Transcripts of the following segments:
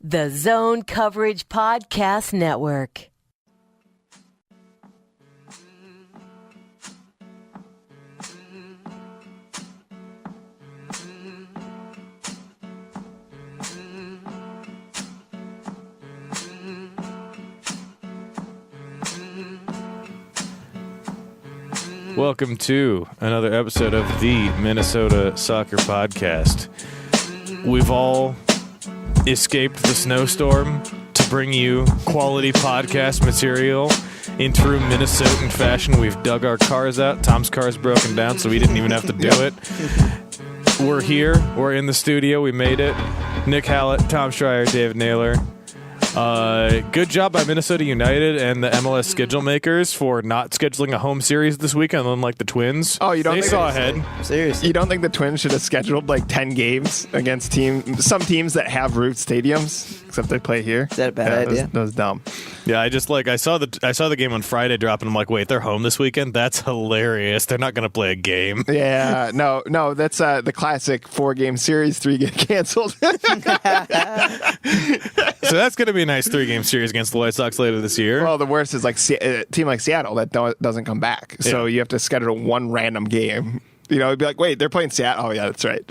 The Zone Coverage Podcast Network. Welcome to another episode of the Minnesota Soccer Podcast. We've all escaped the snowstorm to bring you quality podcast material in true Minnesotan fashion. We've dug our cars out. Tom's car's broken down, so we didn't even have to do it. We're here. We're in the studio. We made it. Nick Hallett, Tom Schreier, David Naylor. Good job by Minnesota United and the MLS schedule makers for not scheduling a home series this weekend, unlike the Twins. Oh, you don't? They think saw ahead. Seriously, you don't think the Twins should have scheduled like 10 games against some teams that have root stadiums, except they play here? Is that a bad idea? That was dumb. Yeah, I saw the game on Friday drop, and I'm like, wait, they're home this weekend? That's hilarious. They're not going to play a game. Yeah, no, that's the classic 4-game series, 3 get canceled. So that's going to be a nice 3-game series against the White Sox later this year. Well, the worst is like a team like Seattle that doesn't come back. So you have to schedule one random game. You know, it'd be like, wait, they're playing Seattle. Oh, yeah, that's right.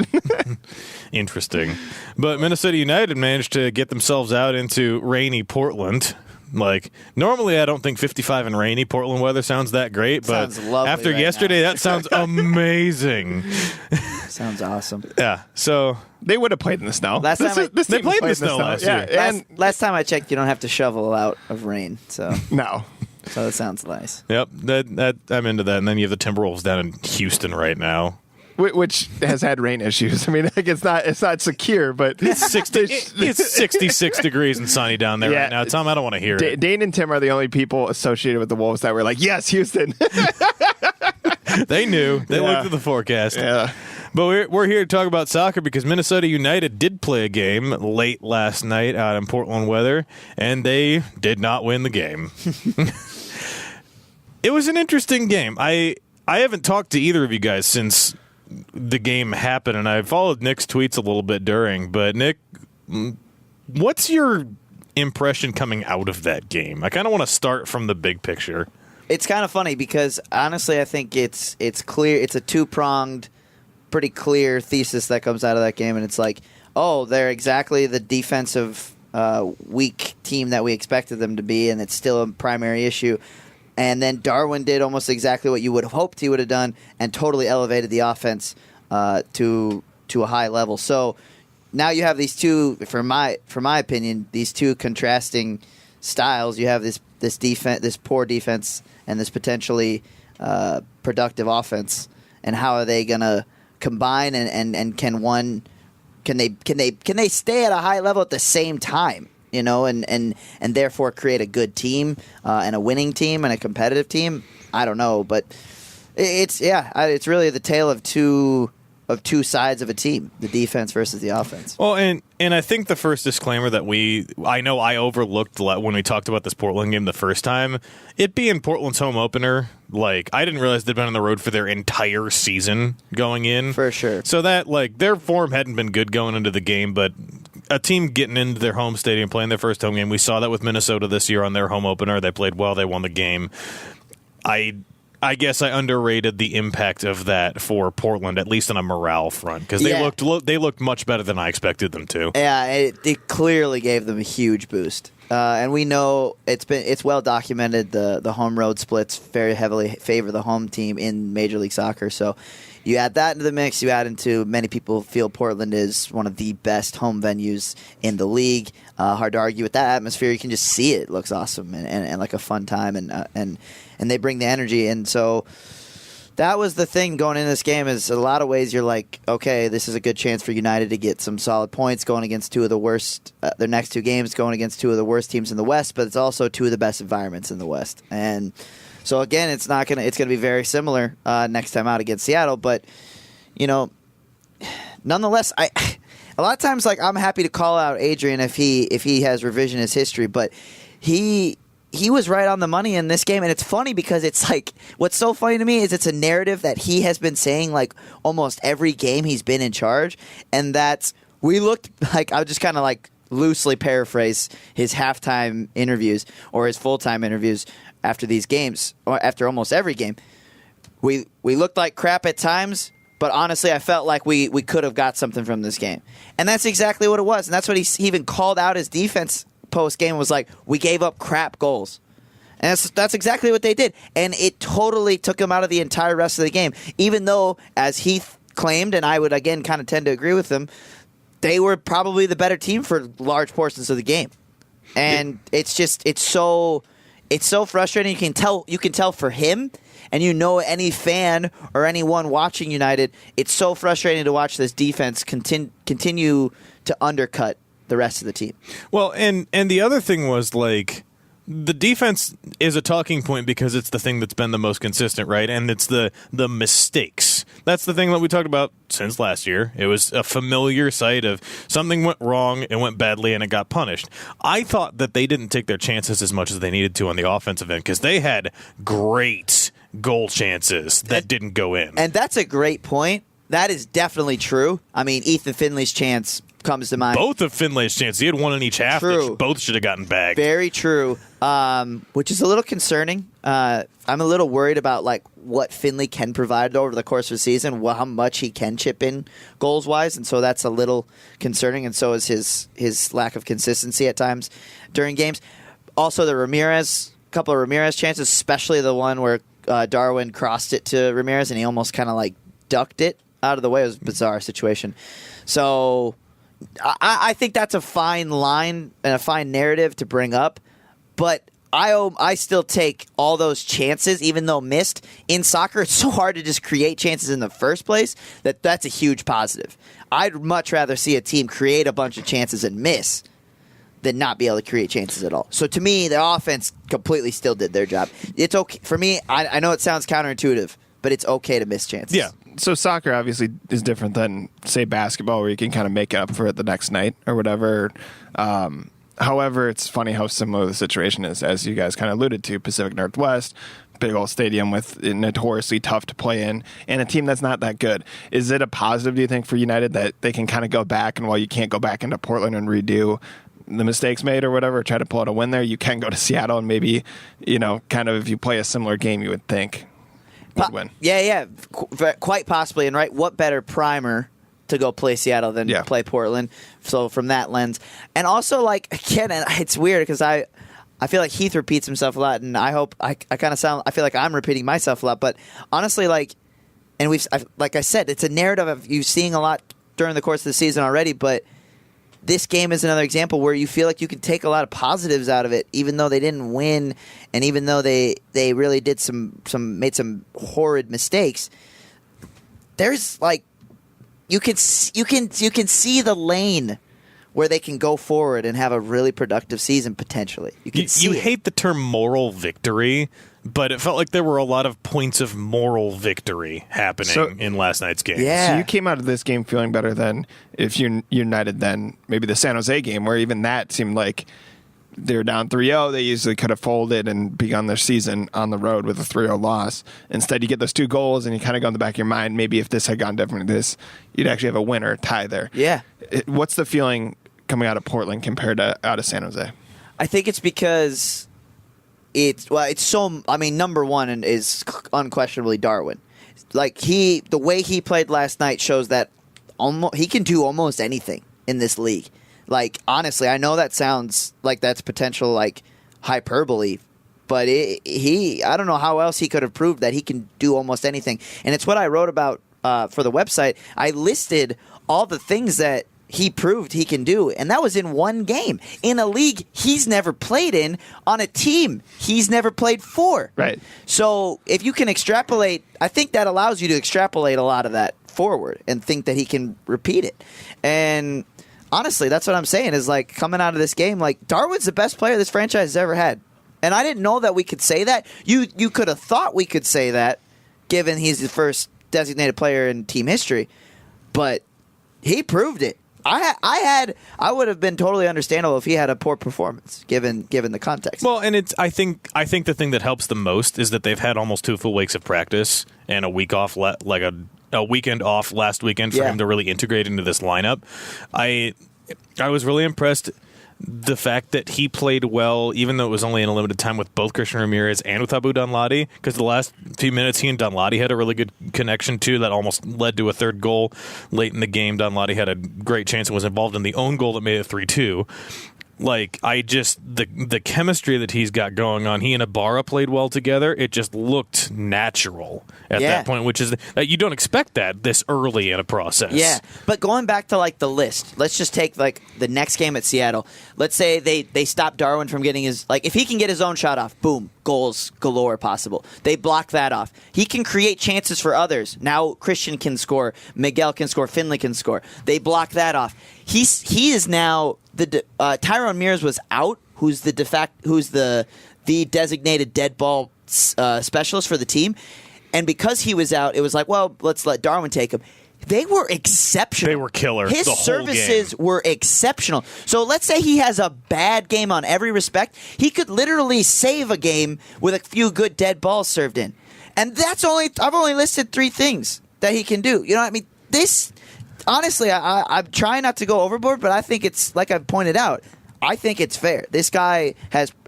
Interesting. But Minnesota United managed to get themselves out into rainy Portland. Like, normally I don't think 55 and rainy Portland weather sounds that great, but after yesterday, that sounds amazing. Sounds awesome. Yeah, so they would have played in the snow. They played in the snow last year. And last time I checked, you don't have to shovel out of rain, so no. So that sounds nice. Yep, that I'm into that. And then you have the Timberwolves down in Houston right now, which has had rain issues. I mean, like it's not secure, but it's 66 degrees and sunny down there right now. Tom, I don't want to hear it. Dane and Tim are the only people associated with the Wolves that were like, yes, Houston. They knew. They looked at the forecast. Yeah. But we're here to talk about soccer because Minnesota United did play a game late last night out in Portland weather, and they did not win the game. It was an interesting game. I haven't talked to either of you guys since the game happened, and I followed Nick's tweets a little bit during. But, Nick, what's your impression coming out of that game? I kind of want to start from the big picture. It's kind of funny because, honestly, I think it's clear. It's a two-pronged, pretty clear thesis that comes out of that game, and it's like, oh, they're exactly the defensive weak team that we expected them to be, and it's still a primary issue. And then Darwin did almost exactly what you would have hoped he would have done and totally elevated the offense to a high level. So now you have these two, for my opinion, these two contrasting styles. You have this defense, this poor defense, and this potentially productive offense. And how are they going to combine? And can they stay at a high level at the same time? You know, and therefore create a good team and a winning team and a competitive team. I don't know, but it's really the tale of two sides of a team: the defense versus the offense. Well, and I think the first disclaimer that I know I overlooked when we talked about this Portland game the first time, it being Portland's home opener. Like, I didn't realize they'd been on the road for their entire season going in. For sure. So that, like, their form hadn't been good going into the game, but a team getting into their home stadium, playing their first home game, we saw that with Minnesota this year on their home opener. They played well. They won the game. I guess I underrated the impact of that for Portland, at least on a morale front, because they looked much better than I expected them to. Yeah, it clearly gave them a huge boost. And we know it's well documented the home road splits very heavily favor the home team in Major League Soccer. So you add that into the mix. You add into many people feel Portland is one of the best home venues in the league. Hard to argue with that atmosphere. You can just see it. It looks awesome and like a fun time and they bring the energy. And so that was the thing going into this game is a lot of ways you're like, okay, this is a good chance for United to get some solid points going against two of the worst, their next two games going against two of the worst teams in the West, but it's also two of the best environments in the West. And so again, it's going to be very similar next time out against Seattle, but you know, nonetheless, a lot of times like I'm happy to call out Adrian if he has revisionist history, but he was right on the money in this game, and it's funny because it's like what's so funny to me is it's a narrative that he has been saying like almost every game he's been in charge, and that's we looked like I was just kind of like loosely paraphrase his halftime interviews or his full-time interviews after these games, or after almost every game. We looked like crap at times, but honestly, I felt like we could have got something from this game. And that's exactly what it was. And that's what he even called out his defense post-game, was like, we gave up crap goals. And that's exactly what they did. And it totally took him out of the entire rest of the game. Even though, as he claimed, and I would again kind of tend to agree with him, they were probably the better team for large portions of the game. And it's so frustrating. You can tell for him, and any fan or anyone watching United, it's so frustrating to watch this defense continue to undercut the rest of the team. Well, and the other thing was, like, the defense is a talking point because it's the thing that's been the most consistent, right? And it's the mistakes. That's the thing that we talked about since last year. It was a familiar sight of something went wrong, it went badly, and it got punished. I thought that they didn't take their chances as much as they needed to on the offensive end because they had great goal chances that didn't go in. And that's a great point. That is definitely true. I mean, Ethan Finley's chance comes to mind. Both of Finlay's chances. He had one in each half. True. Both should have gotten bagged. Very true. Which is a little concerning. I'm a little worried about like what Finley can provide over the course of the season, how much he can chip in goals-wise, and so that's a little concerning, and so is his lack of consistency at times during games. Also, couple of Ramirez chances, especially the one where Darwin crossed it to Ramirez, and he almost kind of like ducked it out of the way. It was a bizarre situation. So I think that's a fine line and a fine narrative to bring up, but I still take all those chances, even though missed. In soccer, it's so hard to just create chances in the first place that's a huge positive. I'd much rather see a team create a bunch of chances and miss than not be able to create chances at all. So to me, the offense completely still did their job. It's okay for me. I know it sounds counterintuitive, but it's okay to miss chances. Yeah. So soccer obviously is different than, say, basketball, where you can kind of make up for it the next night or whatever. However, it's funny how similar the situation is, as you guys kind of alluded to. Pacific Northwest, big old stadium with notoriously tough to play in, and a team that's not that good. Is it a positive, do you think, for United that they can kind of go back, and while you can't go back into Portland and redo the mistakes made or whatever, try to pull out a win there, you can go to Seattle and maybe, kind of if you play a similar game, you would think would win. Yeah, quite possibly. And right, what better primer to go play Seattle than play Portland? So from that lens, and also like again, and it's weird because I feel like Heath repeats himself a lot, and I hope I feel like I'm repeating myself a lot, but honestly, like I said, it's a narrative of you seeing a lot during the course of the season already, but this game is another example where you feel like you can take a lot of positives out of it, even though they didn't win, and even though they really did made some horrid mistakes. There's like you can see the lane where they can go forward and have a really productive season potentially. You hate the term moral victory, but it felt like there were a lot of points of moral victory happening in last night's game. Yeah. So you came out of this game feeling better than if you United than maybe the San Jose game, where even that seemed like they were down 3-0. They easily could have folded and begun their season on the road with a 3-0 loss. Instead, you get those two goals, and you kind of go in the back of your mind, maybe if this had gone differently, you'd actually have a win or a tie there. Yeah. What's the feeling coming out of Portland compared to out of San Jose? I think it's because number one is unquestionably Darwin. Like the way he played last night shows that he can do almost anything in this league. Like honestly, I know that sounds like that's potential like hyperbole, but I don't know how else he could have proved that he can do almost anything. And it's what I wrote about for the website. I listed all the things that he proved he can do, and that was in one game in a league he's never played in, on a team he's never played for. Right. So if you can extrapolate, I think that allows you to extrapolate a lot of that forward and think that he can repeat it. And honestly, that's what I'm saying is like coming out of this game, like Darwin's the best player this franchise has ever had, and I didn't know that we could say that. You could have thought we could say that, given he's the first designated player in team history, but he proved it. I would have been totally understandable if he had a poor performance, given the context. Well, and I think the thing that helps the most is that they've had almost 2 full weeks of practice and a week off, like a weekend off last weekend for him to really integrate into this lineup. I was really impressed. The fact that he played well, even though it was only in a limited time, with both Christian Ramirez and with Abu Danladi, because the last few minutes he and Danladi had a really good connection too that almost led to a third goal late in the game. Danladi had a great chance and was involved in the own goal that made it 3-2. Like, the chemistry that he's got going on, he and Ybarra played well together. It just looked natural at that point, which is you don't expect that this early in a process. Yeah, but going back to like the list, let's just take like the next game at Seattle. Let's say they stop Darwin from getting his, like, if he can get his own shot off, boom, goals galore possible. They block that off. He can create chances for others. Now Christian can score, Miguel can score, Finley can score. They block that off. He is now Tyrone Ramirez was out, who's the designated dead ball specialist for the team, and because he was out, it was like, well, let's let Darwin take him. They were exceptional. They were killer. His the whole services game. were exceptional. So let's say he has a bad game on every respect. He could literally save a game with a few good dead balls served in. And I've only listed 3 things that he can do. You know what I mean? This, honestly, I'm trying not to go overboard, but I think it's, like I've pointed out, I think it's fair. This guy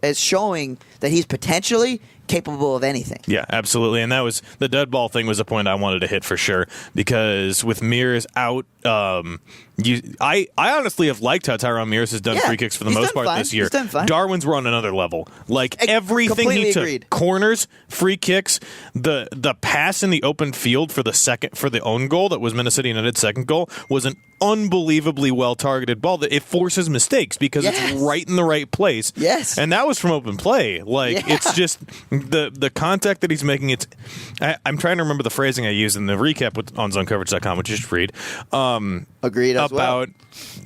is showing that he's potentially capable of anything. Yeah, absolutely. And that was the dead ball thing was a point I wanted to hit for sure, because with Mears out, I honestly have liked how Tyrone Mears has done free kicks for the most part this year. He's done fine. Darwin's were on another level. Like everything he took, agreed. corners, free kicks, the pass in the open field for the own goal that was Minnesota United's second goal was an unbelievably well targeted ball that it forces mistakes because it's right in the right place. Yes. And that was from open play. Like it's just the contact that he's making. I'm trying to remember the phrasing I used in the recap on zonecoverage.com, which you should read. Agreed as about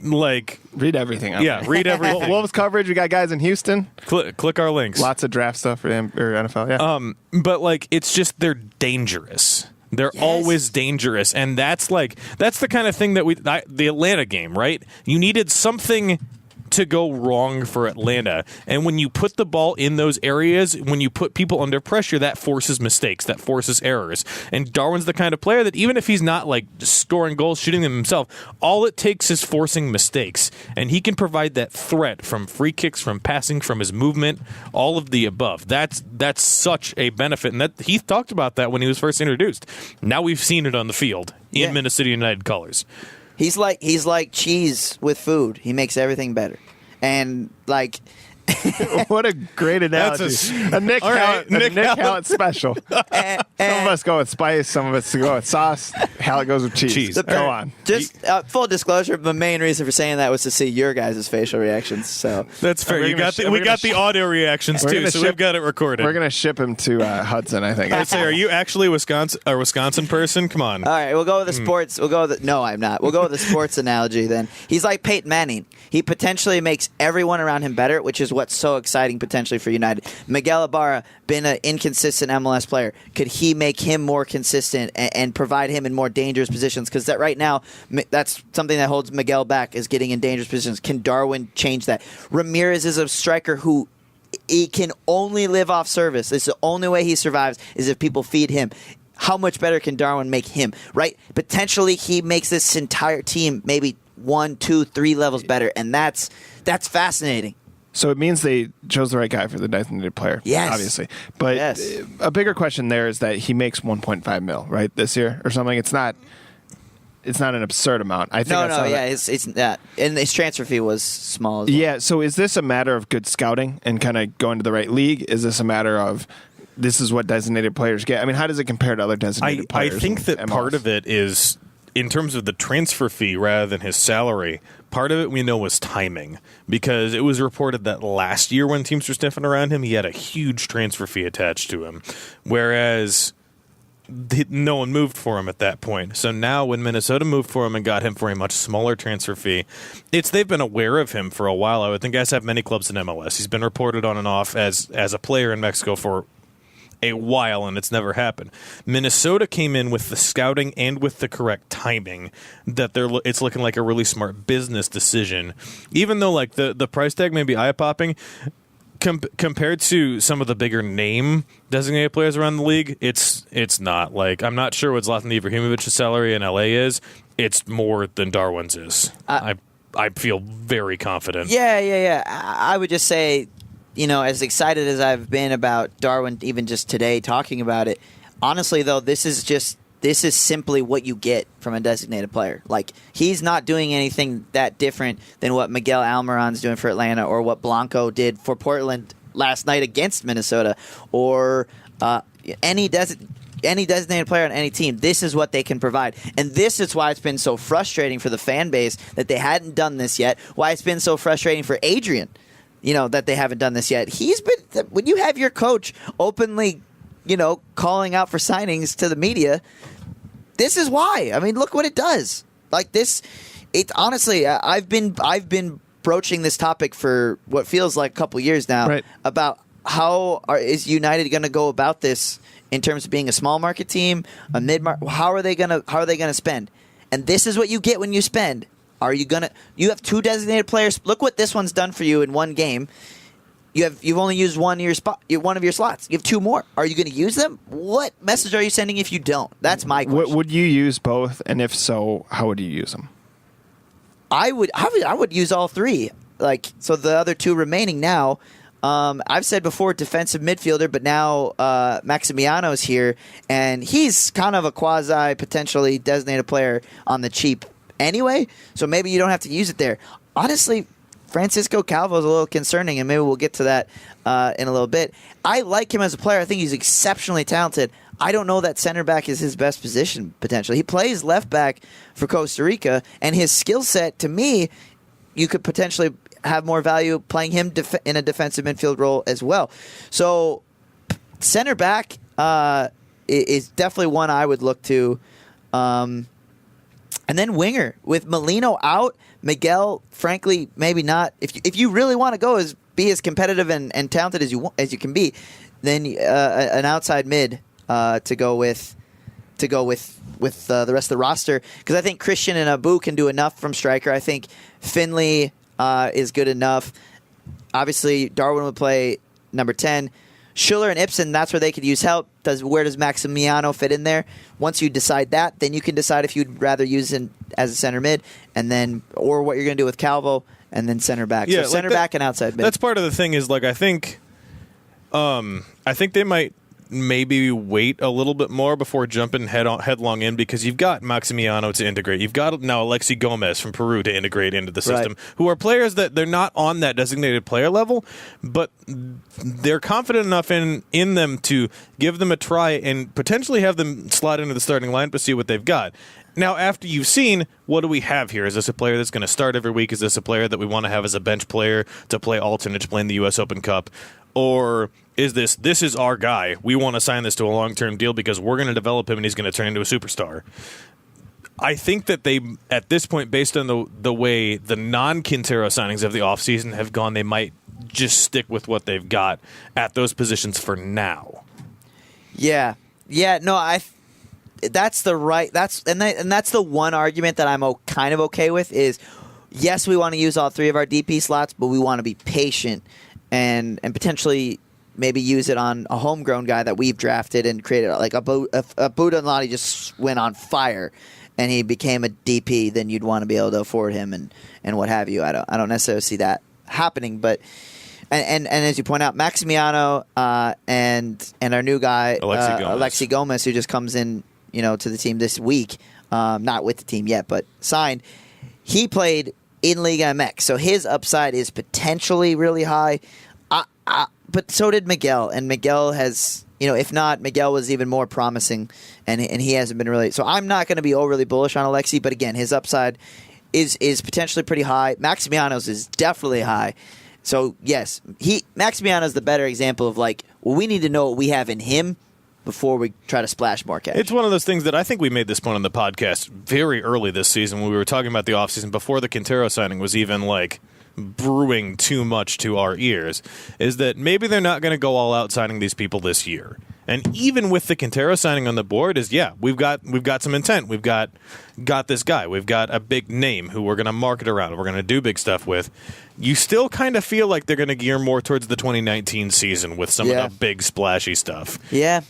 like read everything. Read everything. Wolves coverage. We got guys in Houston. Click our links. Lots of draft stuff for NFL. Yeah. But like it's just they're dangerous. They're always dangerous, and that's the kind of thing that the Atlanta game, right? You needed something to go wrong for Atlanta, and when you put the ball in those areas, when you put people under pressure, that forces mistakes, that forces errors. And Darwin's the kind of player that even if he's not like scoring goals, shooting them himself, all it takes is forcing mistakes, and he can provide that threat from free kicks, from passing, from his movement, all of the above. That's such a benefit, and that Heath talked about that when he was first introduced. Now we've seen it on the field in Minnesota United colors. He's like cheese with food. He makes everything better. And like what a great analogy. A Nick Hallett special. Some of us go with spice, some of us go with sauce. Hallett goes with cheese. Go on. Just full disclosure, the main reason for saying that was to see your guys' facial reactions. So that's fair. We got the audio reactions too, so we've got it recorded. We're gonna ship him to Hudson, I think. I'd say, are you actually a Wisconsin person? Come on. All right, we'll go with the sports. No, I'm not. We'll go with the sports analogy then. He's like Peyton Manning. He potentially makes everyone around him better, which is what's so exciting potentially for United. Miguel Ybarra, been an inconsistent MLS player. Could he make him more consistent and provide him in more dangerous positions? Because that right now, that's something that holds Miguel back, is getting in dangerous positions. Can Darwin change that? Ramirez is a striker who he can only live off service. It's the only way he survives is if people feed him. How much better can Darwin make him? Right? Potentially, he makes this entire team maybe 1, 2, 3 levels better, and that's fascinating. So it means they chose the right guy for the designated player, obviously. But a bigger question there is that he makes 1.5 mil, right, this year or something. It's not an absurd amount. I think it's not. And his transfer fee was small as well. Yeah, so is this a matter of good scouting and kind of going to the right league? Is this a matter of this is what designated players get? I mean, how does it compare to other designated players? I think that part of it is, in terms of the transfer fee rather than his salary, part of it we know was timing, because it was reported that last year when teams were sniffing around him, he had a huge transfer fee attached to him, whereas no one moved for him at that point. So now when Minnesota moved for him and got him for a much smaller transfer fee, they've been aware of him for a while. I would think guys have many clubs in MLS. He's been reported on and off as a player in Mexico for a while, and it's never happened. Minnesota came in with the scouting and with the correct timing that it's looking like a really smart business decision. Even though like the price tag may be eye-popping, compared to some of the bigger name designated players around the league, it's not. Like, I'm not sure what Zlatan Ibrahimovic's salary in LA is. It's more than Darwin's is. I feel very confident. Yeah. I would just say, as excited as I've been about Darwin, even just today talking about it, honestly, though, this is simply what you get from a designated player. Like, he's not doing anything that different than what Miguel Almiron's doing for Atlanta or what Blanco did for Portland last night against Minnesota, or any designated player on any team. This is what they can provide. And this is why it's been so frustrating for the fan base that they hadn't done this yet, why it's been so frustrating for Adrian, that they haven't done this yet. When you have your coach openly, calling out for signings to the media, this is why. I mean, look what it does. Like this, honestly, I've been broaching this topic for what feels like a couple years now, right, about is United going to go about this in terms of being a small market team, a mid market. How are they going to spend? And this is what you get when you spend. You have 2 designated players. Look what this one's done for you in one game. You've only used one of your slots. You have 2 more. Are you going to use them? What message are you sending if you don't? That's my question. Would you use both? And if so, how would you use them? I would use all 3. So the other 2 remaining now. I've said before defensive midfielder, but now Maximiano's here, and he's kind of a quasi potentially designated player on the cheap anyway. So maybe you don't have to use it there. Honestly, Francisco Calvo is a little concerning, and maybe we'll get to that in a little bit. I like him as a player. I think he's exceptionally talented. I don't know that center back is his best position, potentially. He plays left back for Costa Rica, and his skill set, to me, you could potentially have more value playing him in a defensive midfield role as well. So center back is definitely one I would look to. And then winger. With Molino out, Miguel, frankly, maybe not. If you really want to go be as competitive and talented as you can be, then an outside mid to go with the rest of the roster. Because I think Christian and Abu can do enough from striker. I think Finley is good enough. Obviously, Darwin would play number 10. Schuller and Ibsen, that's where they could use help. Where does Maximiano fit in there? Once you decide that, then you can decide if you'd rather use him as a center mid, or what you're going to do with Calvo, and then center back. Yeah, so center back and outside mid. That's part of the thing is, I think they might maybe wait a little bit more before jumping headlong in, because you've got Maximiano to integrate. You've got now Alexi Gomez from Peru to integrate into the system, right, who are players that they're not on that designated player level, but they're confident enough in them to give them a try and potentially have them slide into the starting line to see what they've got. Now, after you've seen, what do we have here? Is this a player that's going to start every week? Is this a player that we want to have as a bench player to play alternate, to play in the U.S. Open Cup? Or is this is our guy. We want to sign this to a long-term deal because we're going to develop him and he's going to turn into a superstar. I think that they, at this point, based on the way the non-Quintero signings of the offseason have gone, they might just stick with what they've got at those positions for now. Yeah. No, that's the one argument that I'm kind of okay with is, yes, we want to use all 3 of our DP slots, but we want to be patient and potentially maybe use it on a homegrown guy that we've drafted and created. Like a Budunladi just went on fire and he became a DP, then you'd want to be able to afford him and what have you. I don't necessarily see that happening, but and as you point out, Maximiano and our new guy Alexi Gomez, who just comes in to the team this week, not with the team yet, but signed. He played in Liga MX, so his upside is potentially really high. But so did Miguel, and Miguel has, if not, Miguel was even more promising, and he hasn't been really. So I'm not going to be overly bullish on Alexi, but again, his upside is potentially pretty high. Maximiano's is definitely high. So yes, Maximiano's the better example of we need to know what we have in him before we try to splash more cash. It's one of those things that I think we made this point on the podcast very early this season when we were talking about the offseason before the Quintero signing was even brewing too much to our ears, is that maybe they're not going to go all out signing these people this year. And even with the Quintero signing on the board we've got some intent. We've got this guy. We've got a big name who we're going to market around. We're going to do big stuff with. You still kind of feel like they're going to gear more towards the 2019 season with some of the big splashy stuff. Yeah.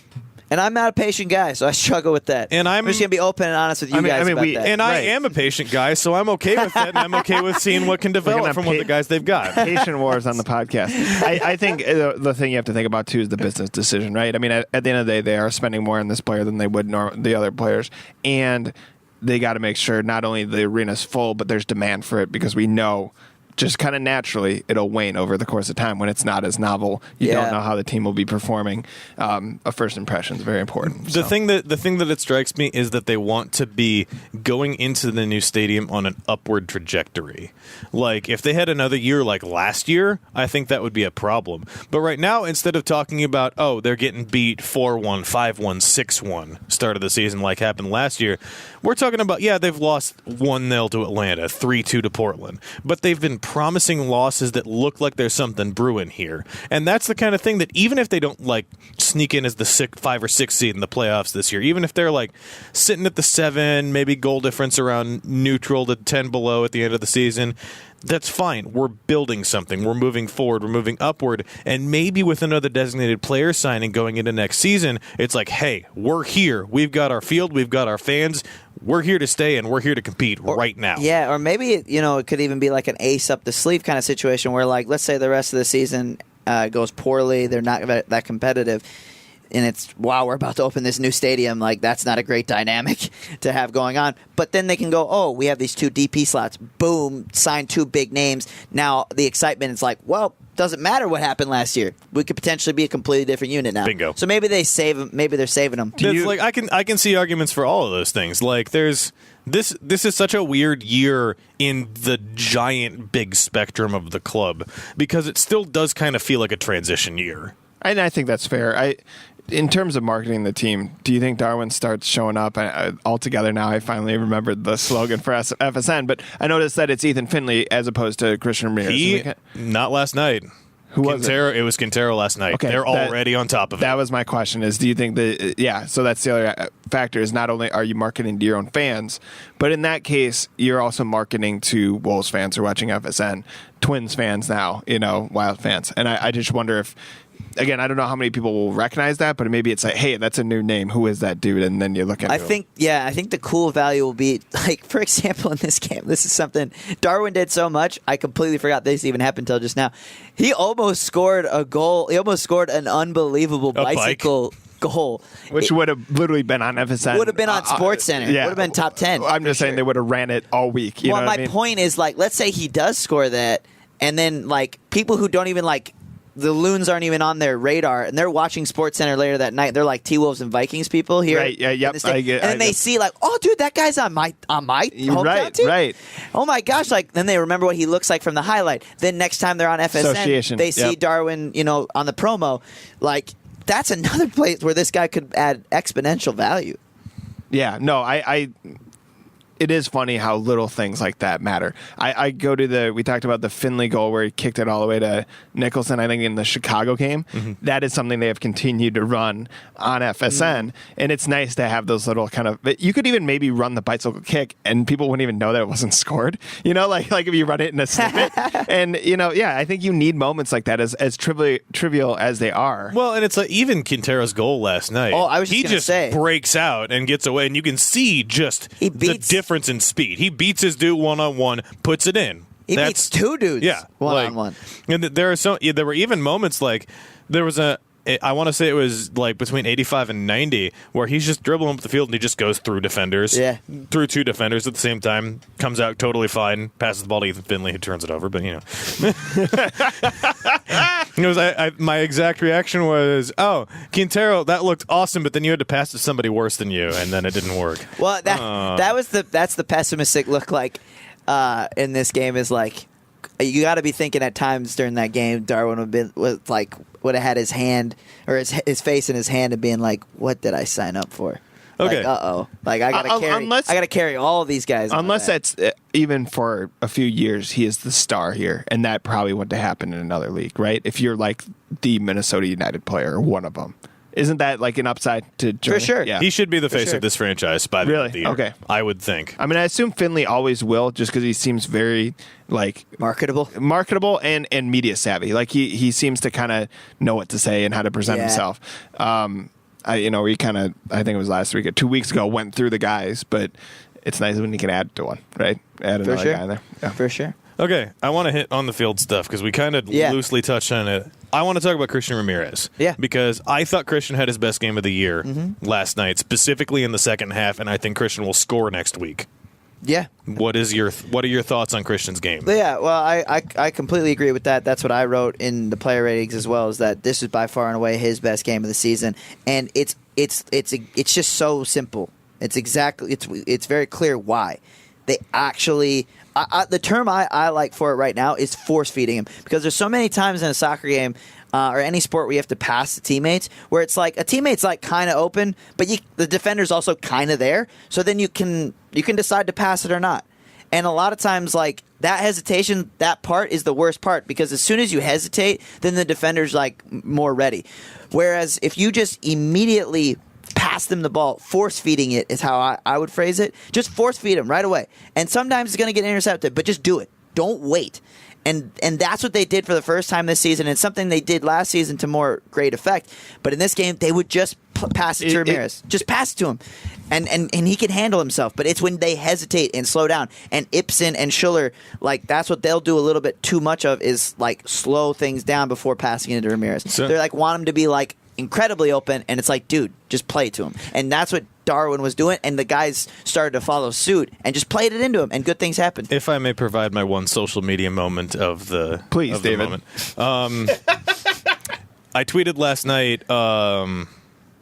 And I'm not a patient guy, so I struggle with that. And I'm just going to be open and honest with you guys about that. And I am a patient guy, so I'm okay with that, and I'm okay with seeing what can develop from what the guys they've got. Patient wars on the podcast. I think the thing you have to think about, too, is the business decision, right? I mean, at the end of the day, they are spending more on this player than they would the other players. And they got to make sure not only the arena's full, but there's demand for it, because we know just kind of naturally it'll wane over the course of time when it's not as novel. You don't know how the team will be performing. A first impression is very important. The thing that it strikes me is that they want to be going into the new stadium on an upward trajectory. Like, if they had another year like last year, I think that would be a problem. But right now, instead of talking about, oh, they're getting beat 4-1, 5-1, 6-1 start of the season like happened last year, we're talking about, they've lost 1-0 to Atlanta, 3-2 to Portland. But they've been promising losses that look like there's something brewing here. And that's the kind of thing that even if they don't like sneak in as the 5 or 6 seed in the playoffs this year, even if they're like sitting at the 7, maybe goal difference around neutral to 10 below at the end of the season, that's fine. We're building something. We're moving forward. We're moving upward. And maybe with another designated player signing going into next season, it's like, hey, we're here. We've got our field. We've got our fans. We're here to stay, and we're here to compete right now. Yeah, or maybe it could even be like an ace up the sleeve kind of situation where, like, let's say the rest of the season goes poorly. They're not that competitive. And it's, wow, we're about to open this new stadium. Like, that's not a great dynamic to have going on. But then they can go, oh, we have these 2 DP slots. Boom, sign 2 big names. Now the excitement is like, well, doesn't matter what happened last year. We could potentially be a completely different unit now. Bingo. So maybe they save them. Maybe they're saving them. Like, I can see arguments for all of those things. Like, there's this is such a weird year in the giant big spectrum of the club, because it still does kind of feel like a transition year. And I think that's fair. In terms of marketing the team, do you think Darwin starts showing up altogether now? I finally remembered the slogan for FSN, but I noticed that it's Ethan Finley as opposed to Christian Ramirez. Not last night. Who was Quintero? It was Quintero last night. Okay, they're already on top of it. That was my question, is do you think that, so that's the other factor, is not only are you marketing to your own fans, but in that case, you're also marketing to Wolves fans who are watching FSN, Twins fans now, Wild fans. And I just wonder if, again, I don't know how many people will recognize that, but maybe it's like, hey, that's a new name. Who is that dude? And then you look at I think the cool value will be, like, for example, in this game, this is something Darwin did so much, I completely forgot this even happened until just now. He almost scored a goal. He almost scored an unbelievable bicycle goal. Which would have literally been on FSN. Would have been on SportsCenter. Yeah. Would have been top 10. I'm just saying they would have ran it all week. You know what I mean? My point is, like, let's say he does score that, and then, like, people who don't even, like, the Loons aren't even on their radar, and they're watching SportsCenter later that night. They're like T-Wolves and Vikings people here. Right, yeah, yep. And then they see, like, oh, dude, that guy's on my hometown team? Right. Oh, my gosh. Like, then they remember what he looks like from the highlight. Then next time they're on FSN, they see Darwin, on the promo. Like, that's another place where this guy could add exponential value. Yeah, no, it is funny how little things like that matter. I go to we talked about the Finley goal where he kicked it all the way to Nicholson, I think, in the Chicago game. Mm-hmm. That is something they have continued to run on FSN, and it's nice to have those little kind of, you could even maybe run the bicycle kick and people wouldn't even know that it wasn't scored, like if you run it in a snippet. And, I think you need moments like that as trivial as they are. Well, and it's like even Quintero's goal last night. Oh, I was just going to say. He just breaks out and gets away, and you can see just the difference in speed. He beats his dude one-on-one, puts it in. He beats 2 dudes one-on-one. And there were even moments like there was I want to say it was like between 85 and 90 where he's just dribbling up the field and he just goes through defenders. Yeah. Through 2 defenders at the same time, comes out totally fine, passes the ball to Ethan Finley who turns it over, but my exact reaction was, oh, Quintero, that looked awesome, but then you had to pass to somebody worse than you, and then it didn't work. Well, that's the pessimistic look like in this game is like, you got to be thinking at times during that game, Darwin would have had his hand or his face in his hand and being like, "What did I sign up for?" Okay. Like, like I gotta carry all of these guys. Unless that's even for a few years, he is the star here, and that probably wouldn't happen in another league, right? If you're like the Minnesota United player, or one of them. Isn't that like an upside to Journey? For sure. Yeah. He should be the face of this franchise by the end of the year. Okay. I would think. I mean, I assume Finley always will, just because he seems very marketable and media savvy. Like he seems to kind of know what to say and how to present himself. I think it was last week or 2 weeks ago, went through the guys, but it's nice when you can add to one, right? Add another guy in there. Yeah. For sure. Okay, I want to hit on the field stuff because we kind of loosely touched on it. I want to talk about Christian Ramirez. Yeah. Because I thought Christian had his best game of the year last night, specifically in the second half, and I think Christian will score next week. Yeah. What are your thoughts on Christian's game? Yeah, well, I completely agree with that. That's what I wrote in the player ratings as well, is that this is by far and away his best game of the season. And it's just so simple. It's very clear why. They actually the term I like for it right now is force feeding him, because there's so many times in a soccer game or any sport where you have to pass to teammates where it's like a teammate's like kind of open, but the defender's also kind of there. So then you can decide to pass it or not. And a lot of times, like, that hesitation, that part is the worst part, because as soon as you hesitate, then the defender's like more ready. Whereas if you just immediately pass them the ball, force feeding it is how I would phrase it. Just force feed them right away. And sometimes it's going to get intercepted, but just do it. Don't wait. And that's what they did for the first time this season, and something they did last season to more great effect. But in this game, they would just pass it to Ramirez. Just pass it to him. And he can handle himself. But it's when they hesitate and slow down. And Ibsen and Schuller, like, that's what they'll do a little bit too much of, is like slow things down before passing it to Ramirez. So, they're like, want him to be like incredibly open, and it's like, dude, just play it to him. And that's what Darwin was doing, and the guys started to follow suit and just played it into him, and good things happened. If I may provide my one social media moment of the David. moment. I tweeted last night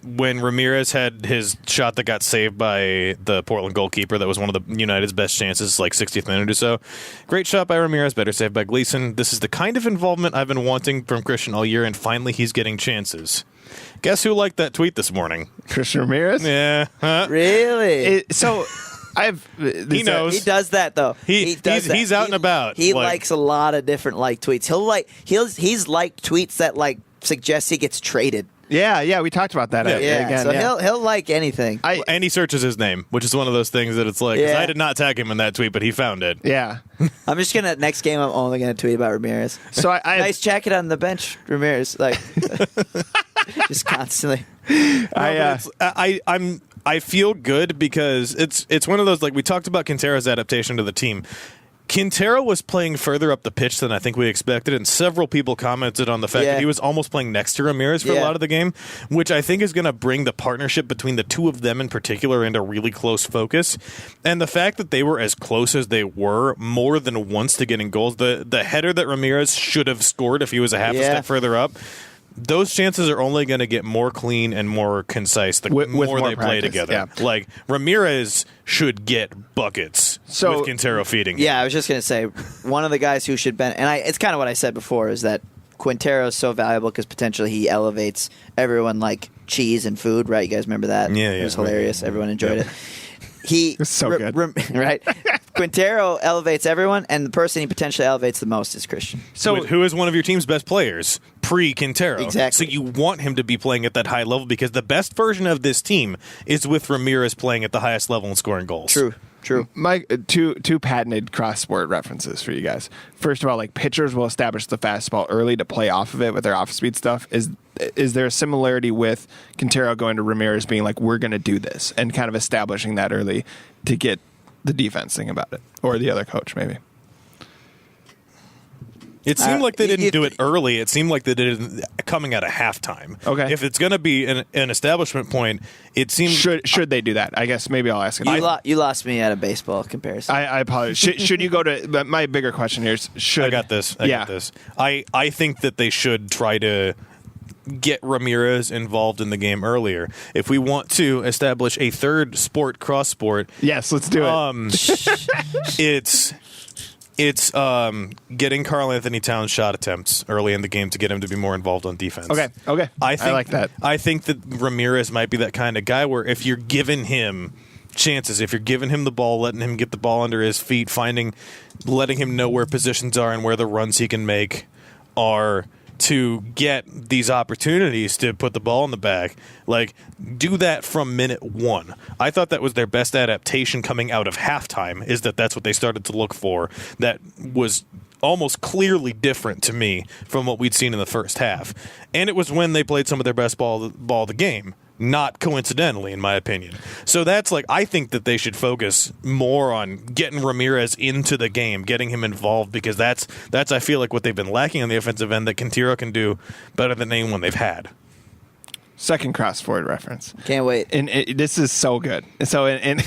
when Ramirez had his shot that got saved by the Portland goalkeeper. That was one of the United's best chances, like 60th minute or so. Great shot by Ramirez, better saved by Gleason. This is the kind of involvement I've been wanting from Christian all year, and finally he's getting chances. Guess who liked that tweet this morning? Christian Ramirez? Yeah. Huh? Really? He knows. He does that though. He's out and about. He likes a lot of different tweets. He's liked tweets that like suggest he gets traded. Yeah, we talked about that. He'll like anything. And he searches his name, which is one of those things that it's like, 'cause I did not tag him in that tweet, but he found it. Yeah. I'm just gonna next game. I'm only gonna tweet about Ramirez. So I nice jacket on the bench, Ramirez. Like just constantly. I feel good because it's one of those, like, we talked about Quintero's adaptation to the team. Quintero was playing further up the pitch than I think we expected, and several people commented on the fact that he was almost playing next to Ramirez for a lot of the game, which I think is going to bring the partnership between the two of them in particular into really close focus. And the fact that they were as close as they were more than once to getting goals, the header that Ramirez should have scored if he was a half a step further up, those chances are only going to get more clean and more concise the more they play together. Yeah. Like, Ramirez should get buckets with Quintero feeding. Yeah, I was just going to say, one of the guys who should it's kind of what I said before, is that Quintero is so valuable because potentially he elevates everyone like cheese and food, right? You guys remember that? Yeah. It was hilarious. Everyone enjoyed it. It's so good. Right? Quintero elevates everyone, and the person he potentially elevates the most is Christian. So, who is one of your team's best players? Pre-Quintero. Exactly. So you want him to be playing at that high level, because the best version of this team is with Ramirez playing at the highest level and scoring goals. True. Mike, two patented cross-sport references for you guys. First of all, like, pitchers will establish the fastball early to play off of it with their off-speed stuff. Is there a similarity with Quintero going to Ramirez being like, we're going to do this, and kind of establishing that early to get the defense thinking about it, or the other coach maybe? It seemed like they didn't do it early. It seemed like they did it coming out of halftime. Okay. If it's going to be an establishment point, it seems... Should they do that? I guess maybe I'll ask it. You lost me at a baseball comparison. I apologize. Should you go to... But my bigger question here is, should... I got this. I think that they should try to get Ramirez involved in the game earlier. If we want to establish a third sport, cross sport... Yes, let's do it. It's getting Karl Anthony Towns shot attempts early in the game to get him to be more involved on defense. Okay. I like that. I think that Ramirez might be that kind of guy where if you're giving him chances, if you're giving him the ball, letting him get the ball under his feet, letting him know where positions are and where the runs he can make are, to get these opportunities to put the ball in the bag. Like, do that from minute one. I thought that was their best adaptation coming out of halftime, is that's what they started to look for. That was almost clearly different to me from what we'd seen in the first half. And it was when they played some of their best ball of the game, not coincidentally, in my opinion. So that's like, I think that they should focus more on getting Ramirez into the game, getting him involved, because that's I feel like what they've been lacking on the offensive end that Quintero can do better than anyone they've had. Second cross-forward reference. Can't wait. And this is so good. So in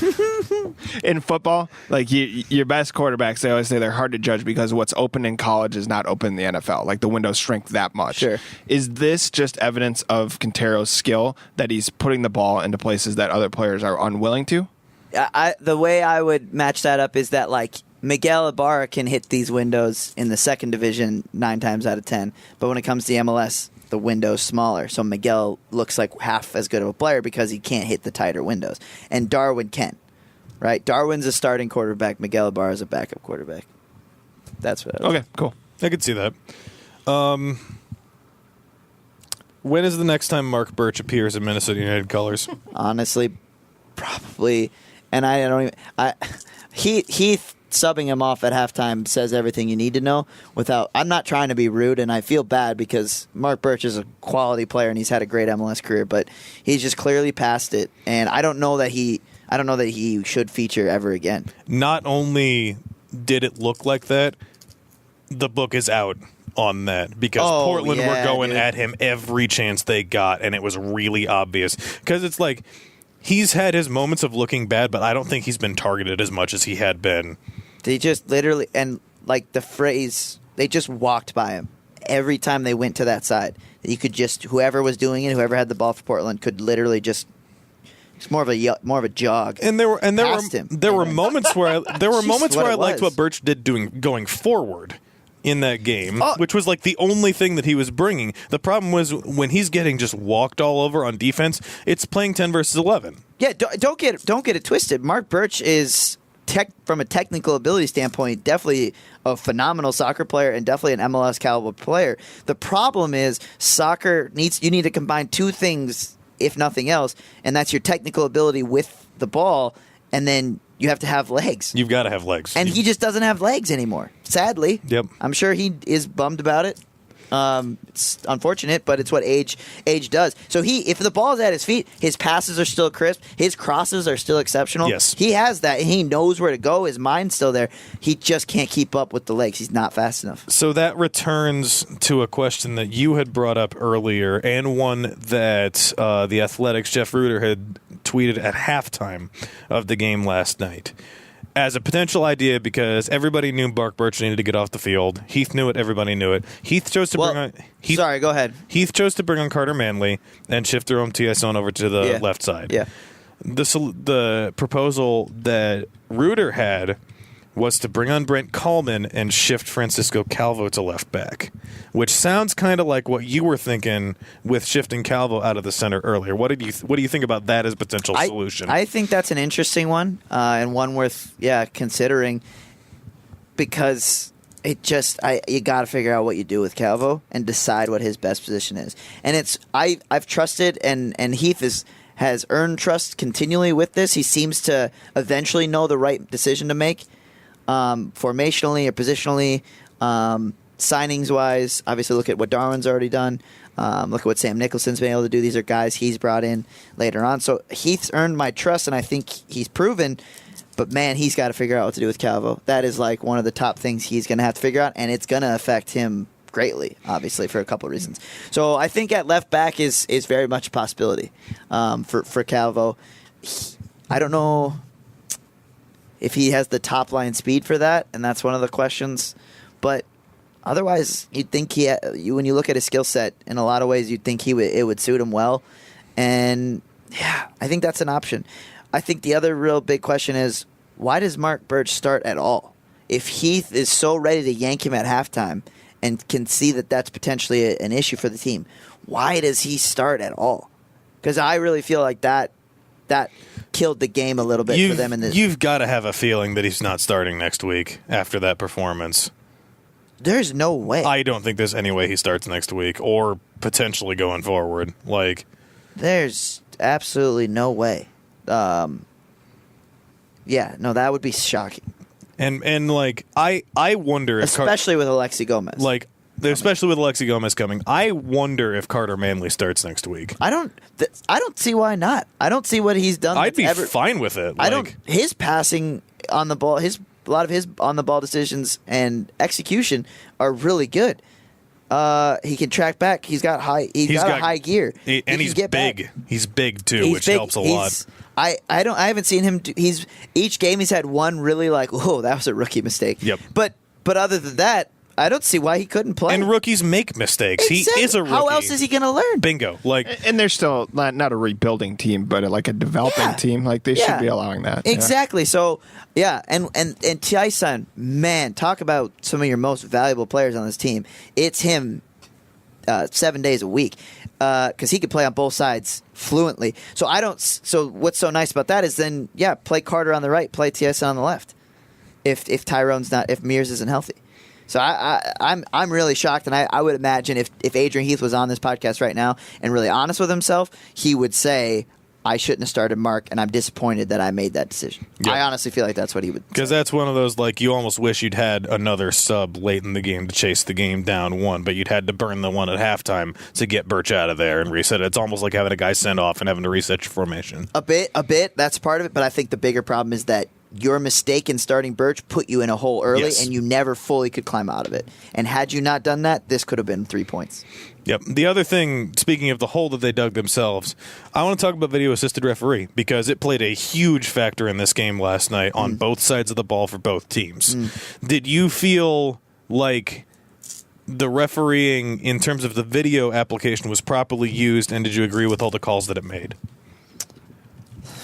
in football, like your best quarterbacks, they always say they're hard to judge because what's open in college is not open in the NFL. Like the window's shrink that much. Sure. Is this just evidence of Quintero's skill that he's putting the ball into places that other players are unwilling to? The way I would match that up is that like Miguel Ybarra can hit these windows in the second division 9 times out of 10, but when it comes to MLS, the window's smaller. So Miguel looks like half as good of a player because he can't hit the tighter windows. And Darwin can, right? Darwin's a starting quarterback. Miguel Ybarra is a backup quarterback. That's what Okay, cool. I could see that. When is the next time Mark Burch appears in Minnesota United colors? Honestly, probably. And I don't even... Heath subbing him off at halftime says everything you need to know without... I'm not trying to be rude, and I feel bad because Mark Burch is a quality player and he's had a great MLS career, but he's just clearly past it, and I don't know that he should feature ever again. Not only did it look like that, the book is out on that because Portland were going at him every chance they got, and it was really obvious because it's like he's had his moments of looking bad, but I don't think he's been targeted as much as he had been. They just literally, and like the phrase, they just walked by him every time they went to that side. You could just, whoever was doing it, whoever had the ball for Portland, could literally just. It's more of a jog. And there were moments where I liked what Burch did going forward in that game, which was like the only thing that he was bringing. The problem was when he's getting just walked all over on defense, it's playing 10 versus 11. Yeah, don't get it twisted. Mark Burch is from a technical ability standpoint, definitely a phenomenal soccer player and definitely an MLS caliber player. The problem is you need to combine two things, if nothing else, and that's your technical ability with the ball, and then you have to have legs. You've got to have legs. And he just doesn't have legs anymore, sadly. Yep. I'm sure he is bummed about it. It's unfortunate, but it's what age does. So if the ball is at his feet, his passes are still crisp, his crosses are still exceptional. Yes. He has that, and he knows where to go. His mind's still there. He just can't keep up with the legs. He's not fast enough. So that returns to a question that you had brought up earlier, and one that the Athletics' Jeff Ruder had tweeted at halftime of the game last night. As a potential idea, because everybody knew Mark Burch needed to get off the field. Heath knew it. Everybody knew it. Heath chose to bring on. Sorry, go ahead. Heath chose to bring on Carter Manley and shift Jerome Tiasson over to the left side. Yeah. The proposal that Ruder had was to bring on Brent Kallman and shift Francisco Calvo to left back, which sounds kind of like what you were thinking with shifting Calvo out of the center earlier. What do you think about that as a potential solution? I think that's an interesting one and one worth considering because you got to figure out what you do with Calvo and decide what his best position is. And I've trusted and Heath has earned trust continually with this. He seems to eventually know the right decision to make. Formationally or positionally, signings-wise, obviously look at what Darwin's already done. Look at what Sam Nicholson's been able to do. These are guys he's brought in later on. So Heath's earned my trust, and I think he's proven. But, man, he's got to figure out what to do with Calvo. That is like one of the top things he's going to have to figure out, and it's going to affect him greatly, obviously, for a couple of reasons. So I think at left back is very much a possibility for Calvo. I don't know if he has the top line speed for that, and that's one of the questions. But otherwise, you'd think when you look at his skill set, in a lot of ways, you'd think it would suit him well. And yeah, I think that's an option. I think the other real big question is, why does Mark Burch start at all? If Heath is so ready to yank him at halftime and can see that that's potentially an issue for the team, why does he start at all? Because I really feel like that killed the game a little bit for them. You've got to have a feeling that he's not starting next week after that performance. There's no way. I don't think there's any way he starts next week or potentially going forward. There's absolutely no way. That would be shocking. And like I wonder if especially with Alexi Gomez. Especially with Alexi Gomez coming, I wonder if Carter Manley starts next week. I don't see why not. I don't see what he's done. I'd be fine with it. His passing on the ball, a lot of his on the ball decisions and execution are really good. He can track back. He's got a high gear. And he's big. Back. He's big too, which helps a lot. I haven't seen him each game he's had one really like, whoa, that was a rookie mistake. Yep. But other than that, I don't see why he couldn't play. And rookies make mistakes. Exactly. He is a rookie. How else is he going to learn? Bingo. And they're still not a rebuilding team, but like a developing team. Like they should be allowing that. Exactly. So and Tyson, man, talk about some of your most valuable players on this team. It's him 7 days a week because he could play on both sides fluently. So what's so nice about that is then play Carter on the right, play Tyson on the left. If Mears isn't healthy. So I'm really shocked, and I would imagine if Adrian Heath was on this podcast right now and really honest with himself, he would say, I shouldn't have started Mark, and I'm disappointed that I made that decision. Yep. I honestly feel like that's what he would say. Because that's one of those, like, you almost wish you'd had another sub late in the game to chase the game down one, but you'd had to burn the one at halftime to get Burch out of there and reset it. It's almost like having a guy send off and having to reset your formation. A bit. That's part of it, but I think the bigger problem is that your mistake in starting Burch put you in a hole early, and you never fully could climb out of it. And had you not done that, this could have been 3 points. Yep. The other thing, speaking of the hole that they dug themselves, I want to talk about video assisted referee because it played a huge factor in this game last night on both sides of the ball for both teams. Did you feel like the refereeing in terms of the video application was properly used, and did you agree with all the calls that it made?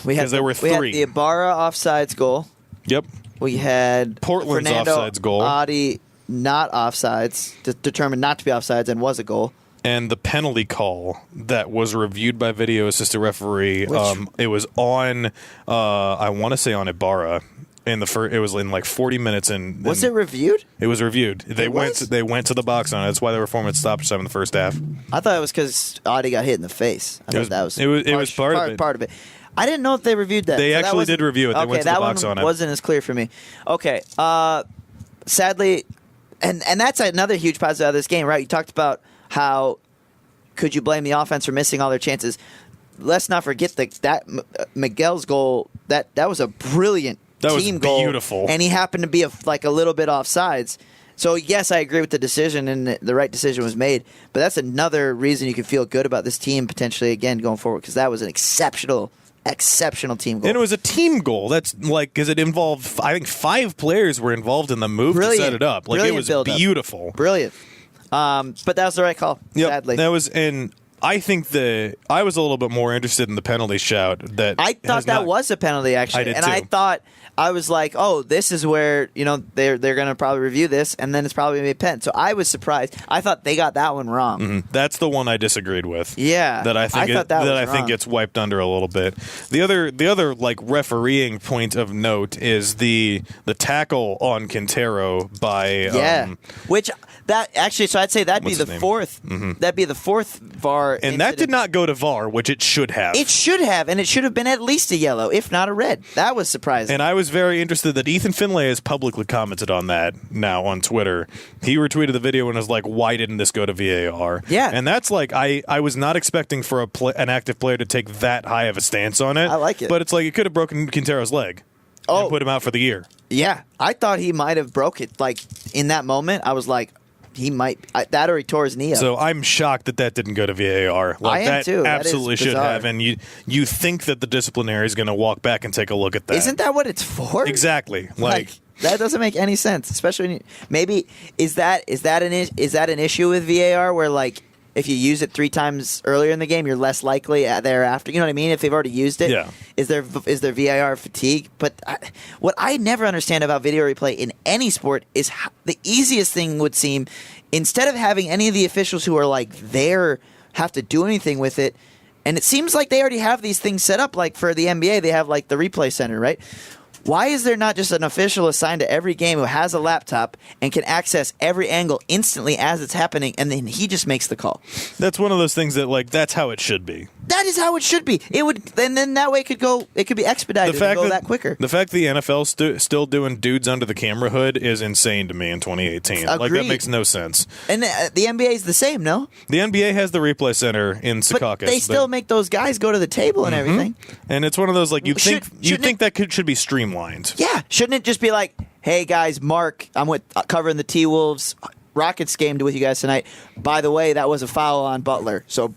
Because there were 3. We had the Ybarra offsides goal. Yep. We had Portland's Fernando offsides goal. Adi not offsides, determined not to be offsides, and was a goal. And the penalty call that was reviewed by video assistant referee, it was on, I want to say on Ybarra. It was in like 40 minutes. Was it reviewed? It was reviewed. They went to the box on it. That's why they were forming stoppage time in the first half. I thought it was because Adi got hit in the face. I thought that was part of it. I didn't know if they reviewed that. They actually did review it. They went to the box on it. That wasn't as clear for me. Okay. Sadly, and that's another huge positive of this game, right? You talked about how could you blame the offense for missing all their chances. Let's not forget that Miguel's goal, that was a brilliant team goal. That was beautiful. And he happened to be a little bit offsides. So, yes, I agree with the decision, and the right decision was made. But that's another reason you can feel good about this team potentially, again, going forward, because that was an exceptional team goal. And it was a team goal. That's because it involved, I think 5 players were involved in the move to set it up. It was beautiful. Brilliant. But that was the right call, sadly. That was, and I think I was a little bit more interested in the penalty shout. I thought that was a penalty, actually. I did and too. I was like, oh, this is where, they're going to probably review this, and then it's probably going to be a pen. So I was surprised. I thought they got that one wrong. Mm-hmm. That's the one I disagreed with. Yeah. That I think gets wiped under a little bit. The other like refereeing point of note is the tackle on Quintero by which that actually, so I'd say that'd be the fourth. Mm-hmm. That'd be the fourth VAR, and that did not go to VAR, which it should have. It should have, and it should have been at least a yellow, if not a red. That was surprising. And I was very interested that Ethan Finlay has publicly commented on that now on Twitter. He retweeted the video and was like, "Why didn't this go to VAR?" Yeah, and that's like I was not expecting for an active player to take that high of a stance on it. I like it, but it's like it could have broken Quintero's leg. And put him out for the year. Yeah, I thought he might have broke it. Like in that moment, I was like, he might that or he tore his knee up. So I'm shocked that didn't go to VAR. I am too. Absolutely should have. And you think that the disciplinary is going to walk back and take a look at that? Isn't that what it's for? Exactly. Like that doesn't make any sense. Especially when maybe is that an issue with VAR where like if you use it 3 times earlier in the game, you're less likely thereafter. You know what I mean? If they've already used it, yeah. Is there VAR fatigue? But what I never understand about video replay in any sport is the easiest thing would seem, instead of having any of the officials who are like there have to do anything with it, and it seems like they already have these things set up. Like for the NBA, they have like the replay center, right? Why is there not just an official assigned to every game who has a laptop and can access every angle instantly as it's happening, and then he just makes the call? That's one of those things that, like, that's how it should be. That is how it should be. It would, and then that way it could be expedited and go that quicker. The fact the NFL's still doing dudes under the camera hood is insane to me in 2018. Agreed. Like, that makes no sense. And the NBA is the same, no? The NBA has the replay center in Secaucus. But they still make those guys go to the table and everything. And it's one of those, like, you think that should be streamlined. Yeah. Shouldn't it just be like, hey, guys, Mark, I'm with covering the T-Wolves Rockets game with you guys tonight. By the way, that was a foul on Butler, so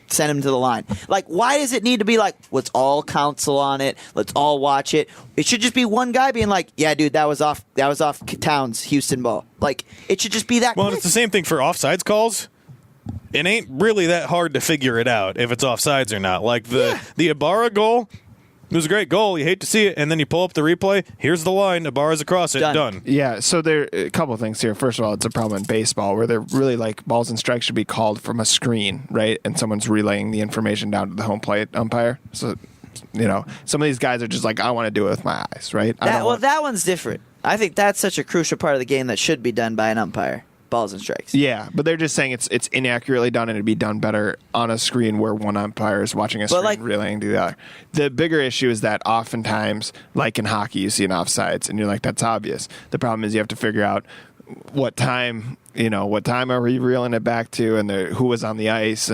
send him to the line. Like, why does it need to be like, let's all counsel on it, let's all watch it? It should just be one guy being like, yeah, dude, that was off Towns' Houston ball. Like, it should just be that Well, quick. it's the same thing for offsides calls. It ain't really that hard to figure it out if it's offsides or not. Like, the Ybarra goal, it was a great goal. You hate to see it, and then you pull up the replay. Here's the line. Ybarra's across it. Done. Yeah, so there are a couple of things here. First of all, it's a problem in baseball where they're really like balls and strikes should be called from a screen, right? And someone's relaying the information down to the home plate umpire. So, some of these guys are just like, I want to do it with my eyes, right? That one's different. I think that's such a crucial part of the game that should be done by an umpire. Balls and strikes. Yeah, but they're just saying it's inaccurately done and it'd be done better on a screen where one umpire is watching a screen relaying to the other. The bigger issue is that oftentimes, like in hockey, you see an offsides and you're like, that's obvious. The problem is you have to figure out what time are we reeling it back to, and who was on the ice,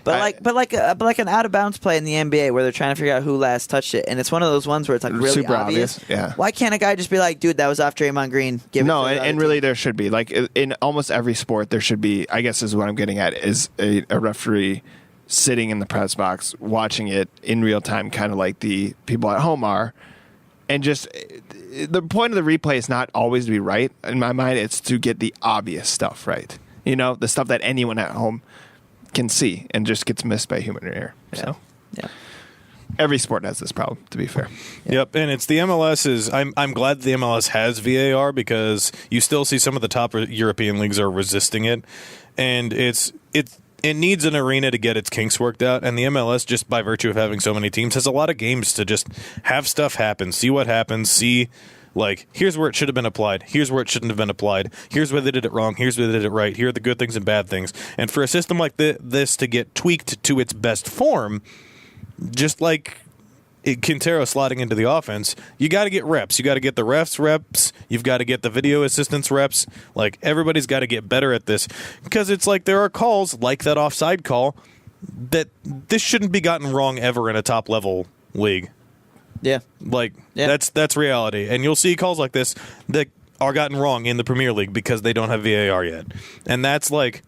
but like an out of bounds play in the NBA where they're trying to figure out who last touched it, and it's one of those ones where it's like really super obvious. Yeah. Why can't a guy just be like, dude, that was off Draymond Green? And really there should be, like, in almost every sport there should be, I guess is what I'm getting at, is a referee sitting in the press box watching it in real time, kind of like the people at home are. And just the point of the replay is not always to be right. In my mind, it's to get the obvious stuff right. The stuff that anyone at home can see and just gets missed by human ear. Yeah. So, yeah. Every sport has this problem, to be fair. Yep, and it's the MLS's. I'm glad the MLS has VAR because you still see some of the top European leagues are resisting it, and it needs an arena to get its kinks worked out, and the MLS, just by virtue of having so many teams, has a lot of games to just have stuff happen, see what happens, see, like, here's where it should have been applied, here's where it shouldn't have been applied, here's where they did it wrong, here's where they did it right, here are the good things and bad things. And for a system like this to get tweaked to its best form, just like Quintero slotting into the offense, you got to get reps. You got to get the refs reps. You've got to get the video assistants reps. Like, everybody's got to get better at this because it's like there are calls like that offside call that this shouldn't be gotten wrong ever in a top level league. Yeah. Like, that's reality. And you'll see calls like this that are gotten wrong in the Premier League because they don't have VAR yet. And that's like,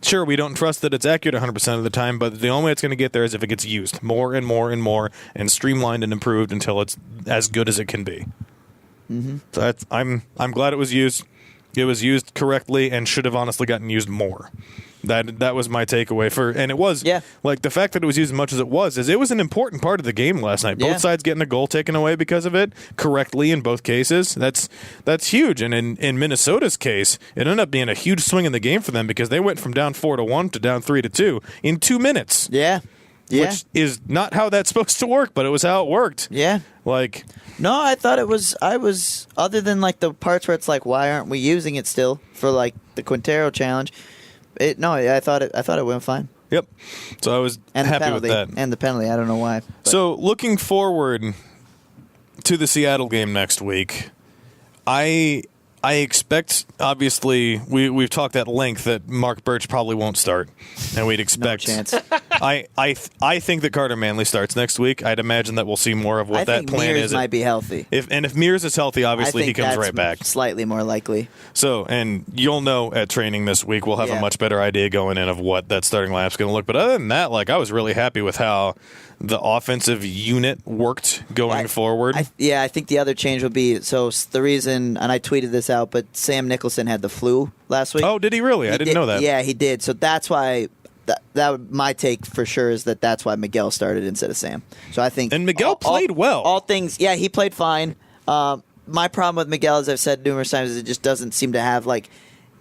sure, we don't trust that it's accurate 100% of the time, but the only way it's going to get there is if it gets used more and more and more and streamlined and improved until it's as good as it can be. Mm-hmm. So I'm glad it was used. It was used correctly and should have honestly gotten used more. That was my takeaway and it was like the fact that it was used as much as it was an important part of the game last night. Both sides getting a goal taken away because of it correctly in both cases. That's huge. And in Minnesota's case, it ended up being a huge swing in the game for them because they went from down 4-1 to down 3-2 in 2 minutes. Yeah. Which is not how that's supposed to work, but it was how it worked. Yeah. Like, no, I was other than like the parts where it's like, why aren't we using it still for like the Quintero challenge? I thought it went fine. Yep. So I was happy with that. And the penalty, I don't know why. But. So looking forward to the Seattle game next week, I expect, obviously, we've talked at length that Mark Burch probably won't start, and we'd expect. No chance. I think that Carter Manley starts next week. I'd imagine that we'll see more of what that plan Mears is. Might be healthy. If Mears is healthy, obviously he comes right back. Slightly more likely. So, and you'll know at training this week, we'll have a much better idea going in of what that starting lineup's going to look. But other than that, like, I was really happy with how the offensive unit worked going forward. I think the other change will be, so the reason, and I tweeted this out, but Sam Nicholson had the flu last week. Oh, did he really? I didn't know that. Yeah, he did. So that's why, my take for sure is that's why Miguel started instead of Sam. So I think. And Miguel played well. All things, he played fine. My problem with Miguel, as I've said numerous times, is it just doesn't seem to have, like,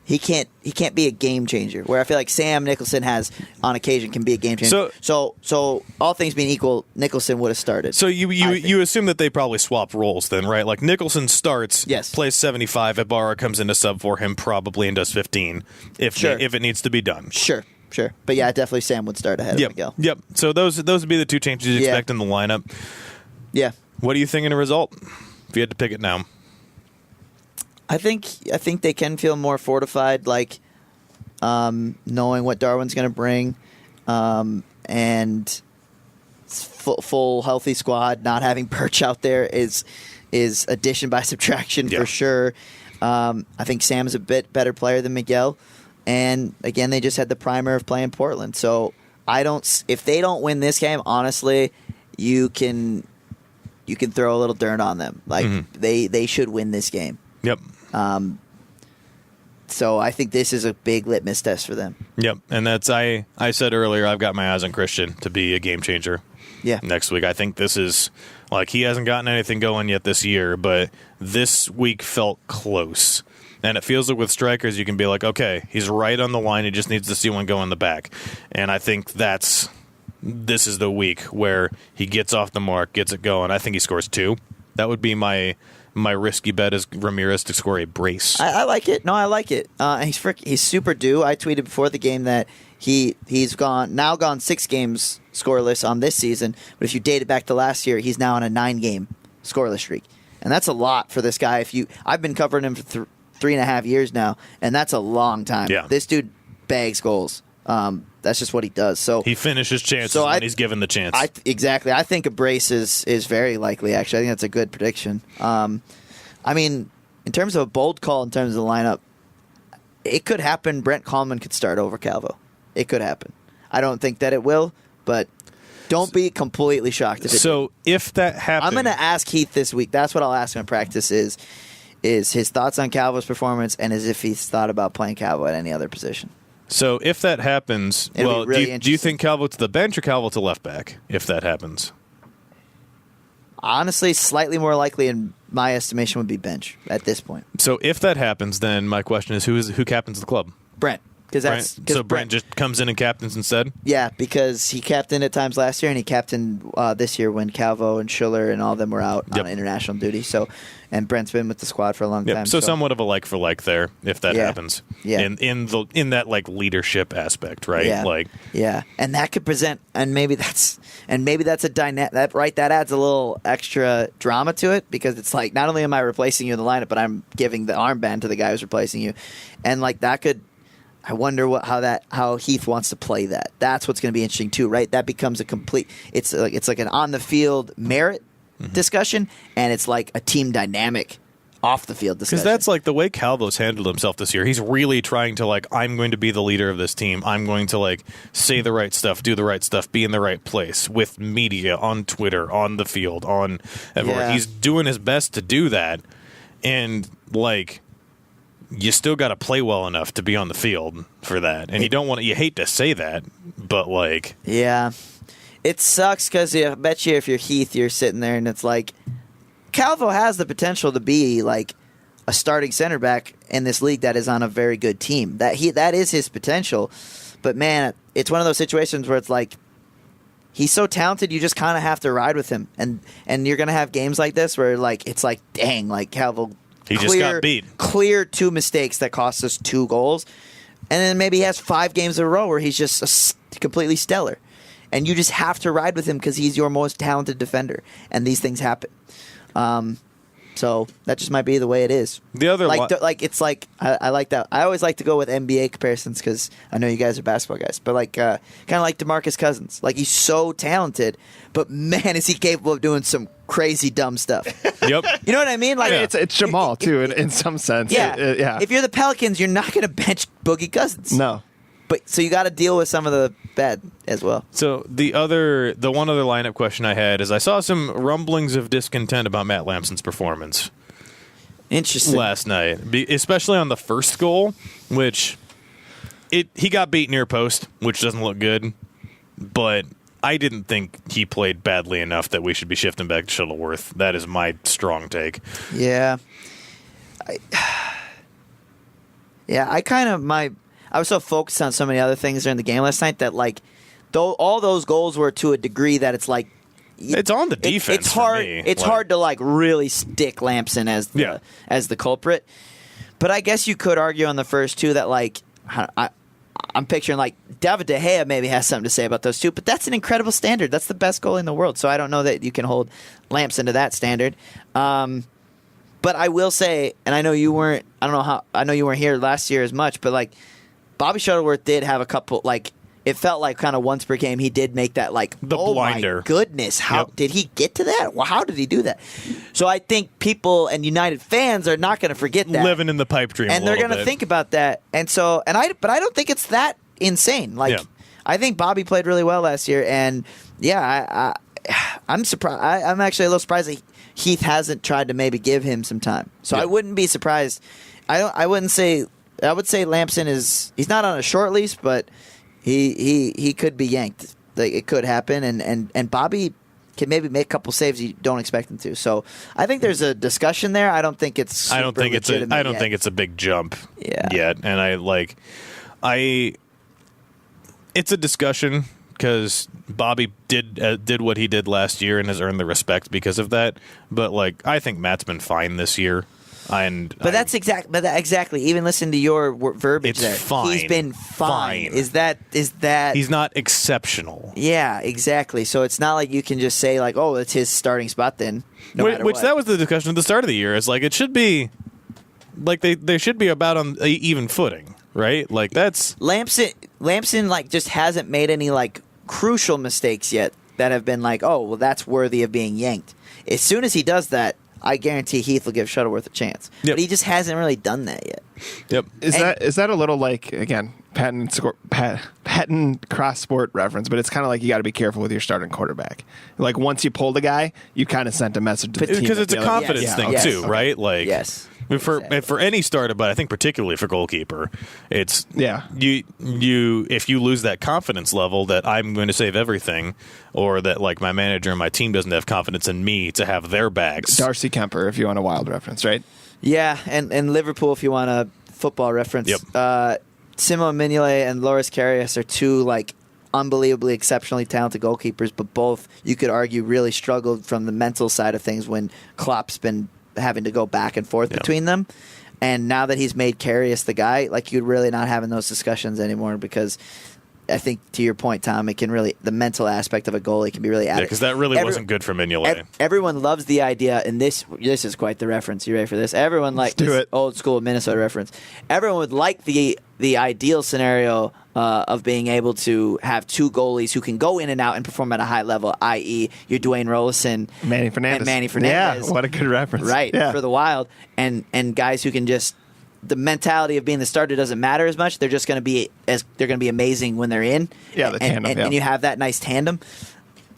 he can't be a game changer. Where I feel like Sam Nicholson can be a game changer. So all things being equal, Nicholson would have started. So you assume that they probably swap roles then, right? Like Nicholson starts, plays 75, Ybarra comes in to sub for him probably and does 15 if it needs to be done. Sure. Sure. But yeah, definitely Sam would start ahead of Miguel. Yep. So those would be the two changes you'd expect in the lineup. Yeah. What do you think in a result if you had to pick it now? I think they can feel more fortified, like knowing what Darwin's going to bring, and full healthy squad. Not having Burch out there is addition by subtraction for sure. I think Sam's a bit better player than Miguel, and again, they just had the primer of playing Portland. So if they don't win this game, honestly, you can throw a little dirt on them. Like they should win this game. Yep. So I think this is a big litmus test for them. Yep. And that's I said earlier, I've got my eyes on Christian to be a game changer. Yeah. Next week. I think this is like he hasn't gotten anything going yet this year, but this week felt close. And it feels like with strikers you can be like, okay, he's right on the line, he just needs to see one go in the back. And I think this is the week where he gets off the mark, gets it going. I think he scores 2. That would be my risky bet is Ramirez to score a brace. I like it. No, I like it. He's super due. I tweeted before the game that he's gone 6 games scoreless on this season. But if you date it back to last year, he's now on a 9-game scoreless streak, and that's a lot for this guy. I've been covering him for 3.5 years now, and that's a long time. Yeah. This dude bags goals. That's just what he does. So he finishes chances when he's given the chance. Exactly. I think a brace is very likely, actually. I think that's a good prediction. I mean, in terms of a bold call in terms of the lineup, it could happen. Brent Coleman could start over Calvo. It could happen. I don't think that it will, but don't be completely shocked if it So if that happens... I'm going to ask Heath this week. That's what I'll ask him in practice is his thoughts on Calvo's performance and as if he's thought about playing Calvo at any other position. So if that happens, It'll be really do you think Calvo to the bench or Calvo to left back if that happens? Honestly, slightly more likely in my estimation would be bench at this point. So if that happens, then my question is who captains the club? Brent. So Brent just comes in and captains instead? Yeah, because he captained at times last year, and he captained this year when Calvo and Schiller and all of them were out on international duty. So, and Brent's been with the squad for a long time. So somewhat of a like for like there, if that happens. Yeah. In that like leadership aspect, right? Yeah. And that could present, and maybe that's a dynamic. That adds a little extra drama to it because it's like not only am I replacing you in the lineup, but I'm giving the armband to the guy who's replacing you, and like that could. I wonder how Heath wants to play that. That's what's going to be interesting too, right? That becomes a complete. It's like an on the field merit discussion, and it's like a team dynamic off the field discussion. Because that's like the way Calvo's handled himself this year. He's really trying to like, I'm going to be the leader of this team. I'm going to like say the right stuff, do the right stuff, be in the right place with media, on Twitter, on the field, on everywhere. Yeah. He's doing his best to do that, and like. You still got to play well enough to be on the field for that, and you hate to say that, but like, yeah, it sucks because I bet you if you're Heath, you're sitting there and it's like, Calvo has the potential to be like a starting center back in this league that is on a very good team. That is his potential, but man, it's one of those situations where it's like. He's so talented, you just kind of have to ride with him, and you're gonna have games like this where like it's like, dang, like Calvo. He just got beat. Clear 2 mistakes that cost us 2 goals. And then maybe he has 5 games in a row where he's just completely stellar. And you just have to ride with him because he's your most talented defender. And these things happen. So that just might be the way it is. The other it's like I like that. I always like to go with NBA comparisons because I know you guys are basketball guys. But like kind of like DeMarcus Cousins. Like he's so talented, but man, is he capable of doing some crazy dumb stuff. Yep. You know what I mean? Like it's Jamal too, in some sense. Yeah. Yeah. If you're the Pelicans, you're not going to bench Boogie Cousins. No. But so you got to deal with some of the bad as well. So the one other lineup question I had is I saw some rumblings of discontent about Matt Lampson's performance. Interesting. Last night, especially on the first goal, which he got beat near post, which doesn't look good. But I didn't think he played badly enough that we should be shifting back to Shuttleworth. That is my strong take. Yeah. I was so focused on so many other things during the game last night that, like, though all those goals were to a degree that it's like it's on the defense. It's hard. For me. It's hard to like really stick Lampson as the culprit. But I guess you could argue on the first two that like I I'm picturing like David De Gea maybe has something to say about those two, but that's an incredible standard. That's the best goal in the world. So I don't know that you can hold Lampson to that standard. But I will say, and I know you weren't. I know you weren't here last year as much, but like Bobby Shuttleworth did have a couple like. It felt like kind of once per game he did make that like the blinder. My goodness, how did he get to that? Well, how did he do that? So I think people and United fans are not going to forget that. Living in the pipe dream, and they're going to think about that. And so, but I don't think it's that insane. Like I think Bobby played really well last year, and I'm surprised. I'm actually a little surprised that Heath hasn't tried to maybe give him some time. So I wouldn't be surprised. I would say Lampson he's not on a short leash, but. He could be yanked. Like it could happen, and Bobby can maybe make a couple saves you don't expect him to. So I think there's a discussion there. I don't think it's. I don't think it's a big jump yet, and it's a discussion because Bobby did what he did last year and has earned the respect because of that. But like I think Matt's been fine this year. Exactly. Even listen to your verbiage. It's there. Fine. He's been fine. Is that? He's not exceptional. Yeah, exactly. So it's not like you can just say like, oh, it's his starting spot then. Which that was the discussion at the start of the year. It's like it should be, like they should be about on an even footing, right? Like that's Lampson like just hasn't made any like crucial mistakes yet that have been like, oh, well, that's worthy of being yanked. As soon as he does that. I guarantee Heath will give Shuttleworth a chance. Yep. But he just hasn't really done that yet. Yep. Is that a little like, again, patent cross-sport reference, but it's kind of like you got to be careful with your starting quarterback. Like once you pull the guy, you kind of sent a message to the team. Because it's a confidence thing too, right? Like yes. For any starter, but I think particularly for goalkeeper, it's you if you lose that confidence level that I'm going to save everything, or that like my manager and my team doesn't have confidence in me to have their bags. Darcy Kemper, if you want a Wild reference, right? Yeah, and Liverpool, if you want a football reference. Yep. Simo Mignolet and Loris Karius are two like unbelievably exceptionally talented goalkeepers, but both you could argue really struggled from the mental side of things when Klopp's been having to go back and forth between them. And now that he's made Karius the guy, like you're really not having those discussions anymore because I think to your point, Tom, it can really the mental aspect of a goalie can be really added. Yeah, because that really wasn't good for Mignolet. Everyone loves the idea, and this is quite the reference. You ready for this? Everyone like this old school Minnesota reference. Everyone would like the ideal scenario of being able to have two goalies who can go in and out and perform at a high level, i.e., your Dwayne Rollison, Manny Fernandez. Yeah, what a good reference. Right, for the Wild, and guys who can just the mentality of being the starter doesn't matter as much. They're just going to be amazing when they're in. Yeah, the tandem. And you have that nice tandem.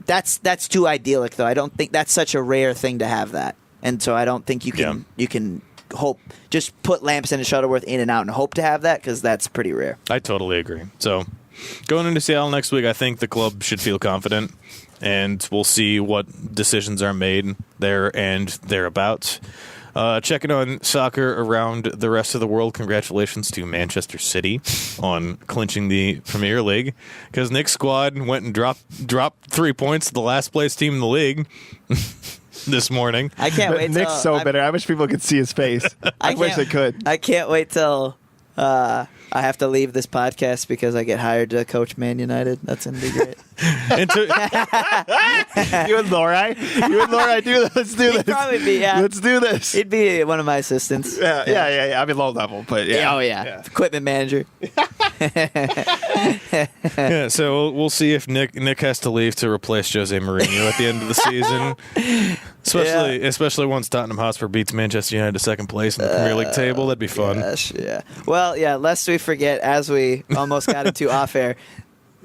That's too idyllic, though. I don't think that's such a rare thing to have that, and so I don't think you can hope just put Lampson and Shuttleworth in and out and hope to have that because that's pretty rare. I totally agree. So going into Seattle next week, I think the club should feel confident, and we'll see what decisions are made there and thereabouts. Checking on soccer around the rest of the world, congratulations to Manchester City on clinching the Premier League because Nick's squad went and dropped 3 points to the last place team in the league this morning. I can't wait. Nick's bitter. I wish people could see his face. I wish they could. I can't wait till I have to leave this podcast because I get hired to coach Man United. That's going to be great. You and Laura, do this. Let's do this. Probably be, yeah. Let's do this. He'd be one of my assistants. Yeah. I mean, low level, but yeah. Oh, yeah. Equipment manager. Yeah, so we'll see if Nick has to leave to replace Jose Mourinho at the end of the season. Especially once Tottenham Hotspur beats Manchester United to second place in the Premier League table. That'd be fun. Gosh, yeah. Well, yeah, lest we forget, as we almost got into off air,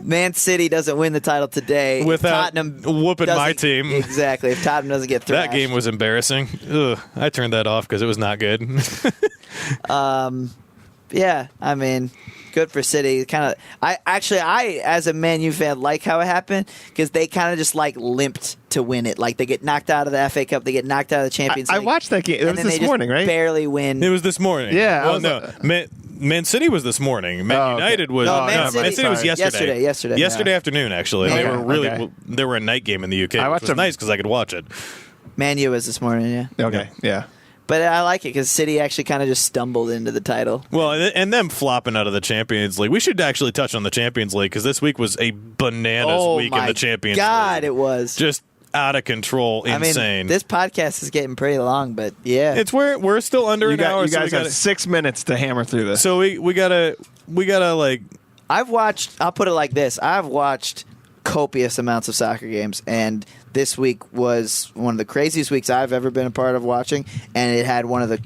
Man City doesn't win the title today without Tottenham whooping my team. Exactly. If Tottenham doesn't get thrashed. That game was embarrassing. Ugh, I turned that off because it was not good. Yeah, I mean, good for City. I as a Man U fan like how it happened because they kind of just like limped to win it. Like they get knocked out of the FA Cup, they get knocked out of the Champions League. I watched that game. It was this morning, right? Barely win. It was this morning. Yeah. Well, no. Man City was this morning. Man United was. Man City was yesterday. Yesterday afternoon, actually. Okay. They were a night game in the UK, I which watched was nice because I could watch it. Man U was this morning. Yeah. Okay. Yeah. But I like it because City actually kind of just stumbled into the title. Well, and them flopping out of the Champions League. We should actually touch on the Champions League because this week was a bananas week in the Champions League. God, it was just out of control, insane. I mean, this podcast is getting pretty long, but yeah, it's we're still under an hour. You guys have 6 minutes to hammer through this. So we gotta like. I'll put it like this: I've watched copious amounts of soccer games, and this week was one of the craziest weeks I've ever been a part of watching, and it had two of the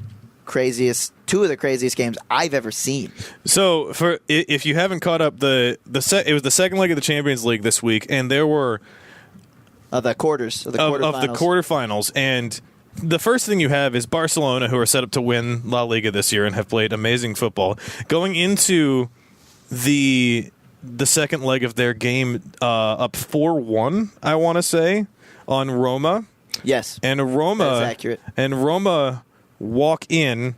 craziest games I've ever seen. So if you haven't caught up, it was the second leg of the Champions League this week, and there were the quarterfinals, and the first thing you have is Barcelona, who are set up to win La Liga this year and have played amazing football, going into the second leg of their game up 4-1, I want to say, on Roma. Yes. And Roma, that is accurate. And Roma walk into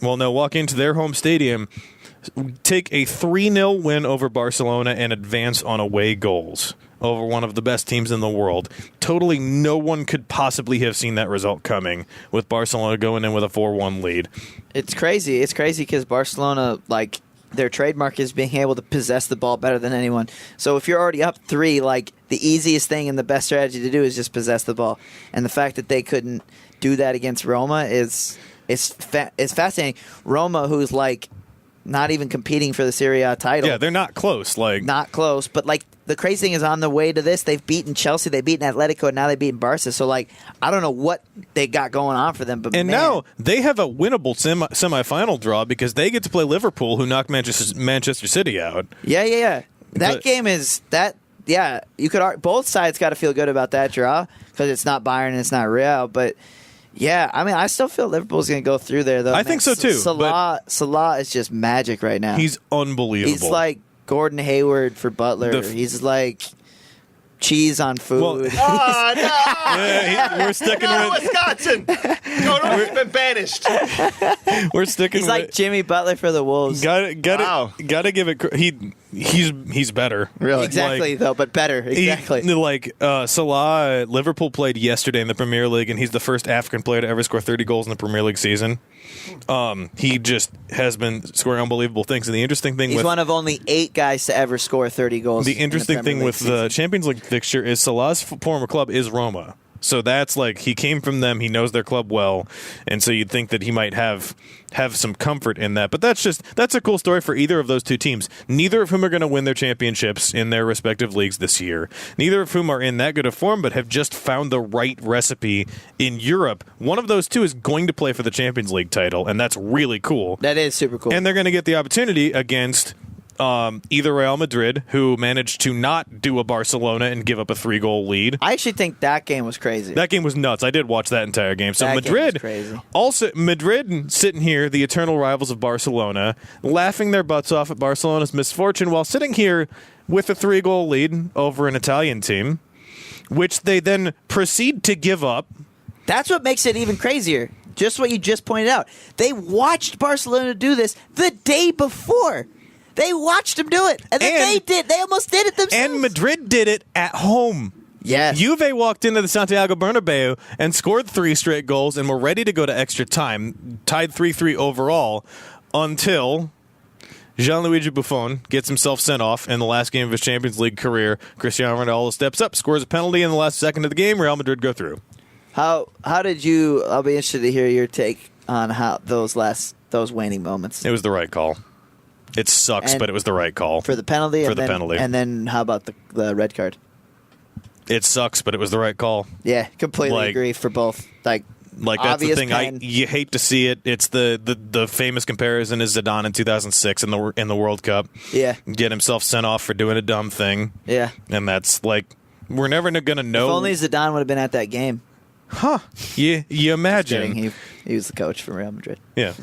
their home stadium, take a 3-0 win over Barcelona and advance on away goals over one of the best teams in the world. Totally no one could possibly have seen that result coming, with Barcelona going in with a 4-1 lead. It's crazy. It's crazy because Barcelona, like, their trademark is being able to possess the ball better than anyone. So if you're already up 3, like, the easiest thing and the best strategy to do is just possess the ball. And the fact that they couldn't do that against Roma is fascinating. Roma, who's like not even competing for the Serie A title. Yeah, they're not close. Not close. But like the crazy thing is, on the way to this, they've beaten Chelsea, they've beaten Atletico, and now they've beaten Barca. So like, I don't know what they got going on for them. But now they have a winnable semifinal draw because they get to play Liverpool, who knocked Manchester City out. Yeah. Game is that. Yeah, you could. Both sides got to feel good about that draw because it's not Bayern and it's not Real, but. Yeah, I mean, I still feel Liverpool's going to go through there, though. I think so, too. Salah is just magic right now. He's unbelievable. He's like Gordon Hayward for Butler. He's like cheese on food. Well, no! Yeah, we're sticking with Wisconsin. He's been banished. We're sticking. He's like Jimmy Butler for the Wolves. Got to give it. He's better. Really, exactly though, but better. Exactly. Salah. Liverpool played yesterday in the Premier League, and he's the first African player to ever score 30 goals in the Premier League season. He just has been scoring unbelievable things. And the interesting thing, he's one of only 8 guys to ever score 30 goals. The interesting thing with the Champions League fixture is Salah's former club is Roma. So that's like, he came from them. He knows their club well, and so you'd think that he might have some comfort in that. But that's a cool story for either of those two teams. Neither of whom are going to win their championships in their respective leagues this year. Neither of whom are in that good a form, but have just found the right recipe in Europe. One of those two is going to play for the Champions League title, and that's really cool. That is super cool. And they're going to get the opportunity against either Real Madrid, who managed to not do a Barcelona and give up a 3-goal lead. I actually think that game was crazy. That game was nuts. I did watch that entire game. So that Madrid, game was crazy. Also Madrid sitting here, the eternal rivals of Barcelona, laughing their butts off at Barcelona's misfortune while sitting here with a 3-goal lead over an Italian team, which they then proceed to give up. That's what makes it even crazier. Just what you just pointed out. They watched Barcelona do this the day before. They watched them do it, and then they almost did it themselves. And Madrid did it at home. Yes. Juve walked into the Santiago Bernabeu and scored 3 straight goals and were ready to go to extra time, tied 3-3 overall, until Gianluigi Buffon gets himself sent off in the last game of his Champions League career. Cristiano Ronaldo steps up, scores a penalty in the last second of the game. Real Madrid go through. How did you? I'll be interested to hear your take on how those waning moments. It was the right call. It sucks, but it was the right call. For the penalty? Penalty. And then how about the red card? It sucks, but it was the right call. Yeah, completely agree for both. Like that's the thing. You hate to see it. It's the famous comparison is Zidane in 2006 in the World Cup. Yeah. Get himself sent off for doing a dumb thing. Yeah. And that's like, we're never going to know. If only Zidane would have been at that game. Huh. You imagine. He was the coach for Real Madrid. Yeah.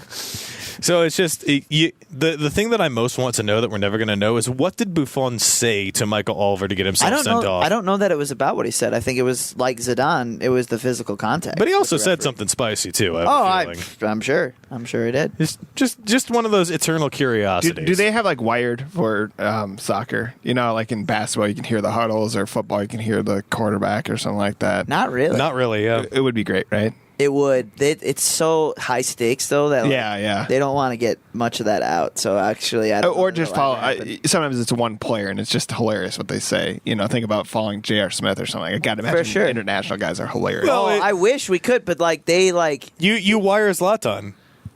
So it's just the thing that I most want to know that we're never going to know is, what did Buffon say to Michael Oliver to get himself sent off? I don't know that it was about what he said. I think it was like Zidane. It was the physical contact. But he also said something spicy too. I'm sure. I'm sure he did. It's just one of those eternal curiosities. Do they have like wired for soccer? You know, like in basketball, you can hear the huddles, or football, you can hear the quarterback or something like that. Not really. Not really. Yeah. It would be great, right? It would. It's so high stakes, though, that Yeah. they don't want to get much of that out. So actually, I don't Or know just that follow. will happen. Sometimes it's one player, and it's just hilarious what they say. Think about following J.R. Smith or something. I got to imagine sure. international guys are hilarious. Well, I wish we could, but they You wire Zlatan.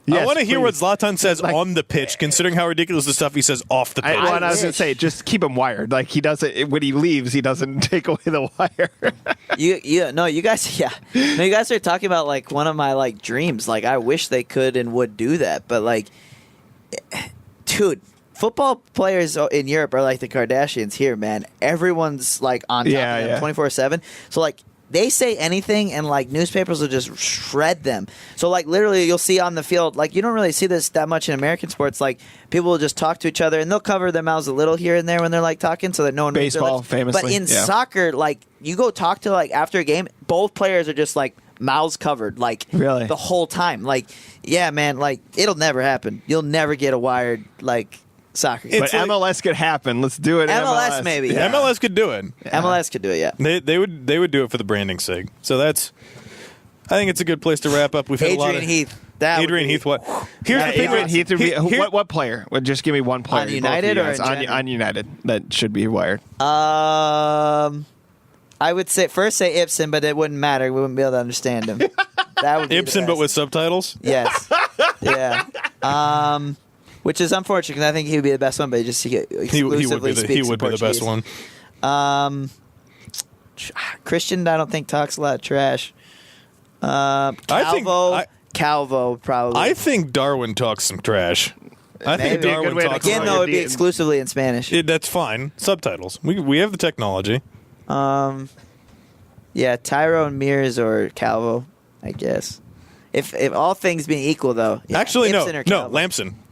I Yes, want to hear what please. Zlatan says Like- on the pitch, considering how ridiculous the stuff he says off the pitch. I was going to wish. say, just keep him wired. Like he doesn't when he leaves, he doesn't take away the wire. you guys are talking about like one of my like dreams. Like I wish they could and would do that, but like, dude. Football players in Europe are like the Kardashians here, man. Everyone's like on top of them 24/7. So like they say anything and like newspapers will just shred them. So like literally you'll see on the field, like you don't really see this that much in American sports. Like people will just talk to each other and they'll cover their mouths a little here and there when they're like talking so that no one reads their Baseball, lips. famously, But in yeah. soccer, like you go talk to like after a game, both players are just like mouths covered like Really? the whole time. Like yeah, man, like it'll never happen. You'll never get a wired like soccer game. But MLS could happen. Let's do it. MLS maybe. Yeah. MLS could do it. MLS could do it, yeah. They would do it for the branding's sake. So I think it's a good place to wrap up. We've had a lot Adrian of Heath. That would Adrian be- Heath. What? Here's the thing. Adrian with- Heath would be, here- what player? Well, just give me one player. On both of you United or guys. in general? on United that should be wired. I would say Ibsen, but it wouldn't matter. We wouldn't be able to understand him. That would be the Ibsen, but best. with subtitles. Yes, yeah. Which is unfortunate because I think he would be the best one, but he exclusively He would be the best Portuguese. one. Christian, I don't think talks a lot of trash. think- Calvo probably. I think Darwin talks some trash. I think Maybe. Be a Darwin good way to talks. Again, call though, it. it'd be exclusively in Spanish. That's fine. Subtitles. We have the technology. Yeah, Tyrone Mears or Calvo, I guess. If all things being equal, though. Yeah, Actually, Ibsen no. or Calvo.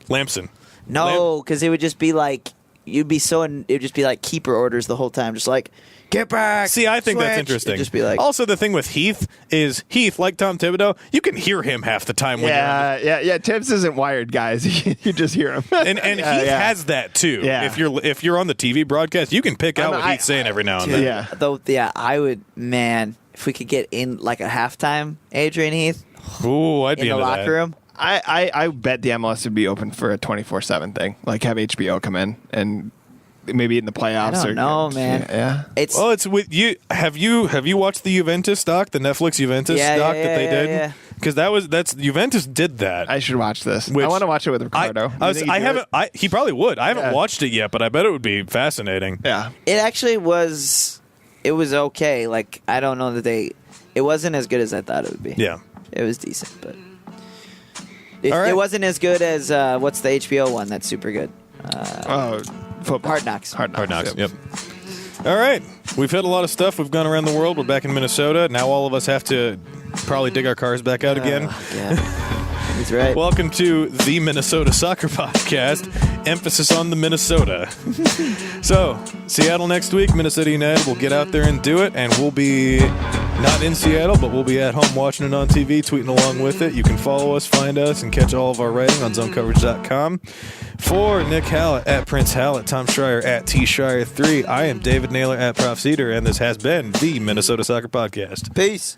Lamson. No, because it would just be like it would just be like keeper orders the whole time, just like get back. See, I think that's switch. interesting. It'd just be like Also, the thing with Heath is like Tom Thibodeau, you can hear him half the time when Yeah. Tibbs isn't wired, guys. You just hear him. and Heath has that too. Yeah. If you're on the TV broadcast, you can pick out what Heath's saying every now and then. Yeah. though. Yeah, I would. Man, if we could get in like a halftime, Adrian Heath Ooh, I'd in be the into locker that. room. I bet the MLS would be open for a 24/7 thing. Like have HBO come in and maybe in the playoffs. I don't know, man. Yeah. It's Well, it's with you. Have you watched the Juventus doc, the Netflix Juventus Yeah, doc yeah, that they yeah, did? yeah. Because that's Juventus did that. I should watch this. Which- I want to watch it with Ricardo. I haven't. He probably would. I haven't Yeah. watched it yet, but I bet it would be fascinating. Yeah. It actually was. It was okay. Like I don't know that it wasn't as good as I thought it would be. Yeah. It was decent, but All right. it wasn't as good as what's the HBO one that's super good? Football. Hard Knocks. Hard Knocks. Yep. All right. We've hit a lot of stuff. We've gone around the world. We're back in Minnesota. Now all of us have to probably dig our cars back out again. Yeah, he's right. Welcome to the Minnesota Soccer Podcast. Emphasis on the Minnesota. So, Seattle next week. Minnesota United will get out there and do it, and we'll be not in Seattle, but we'll be at home watching it on TV, tweeting along with it. You can follow us, find us, and catch all of our writing on zonecoverage.com. For Nick Hallett at Prince Hallett, Tom Schreier at T Schreier 3, I am David Naylor at Prof Cedar, and this has been the Minnesota Soccer Podcast. Peace.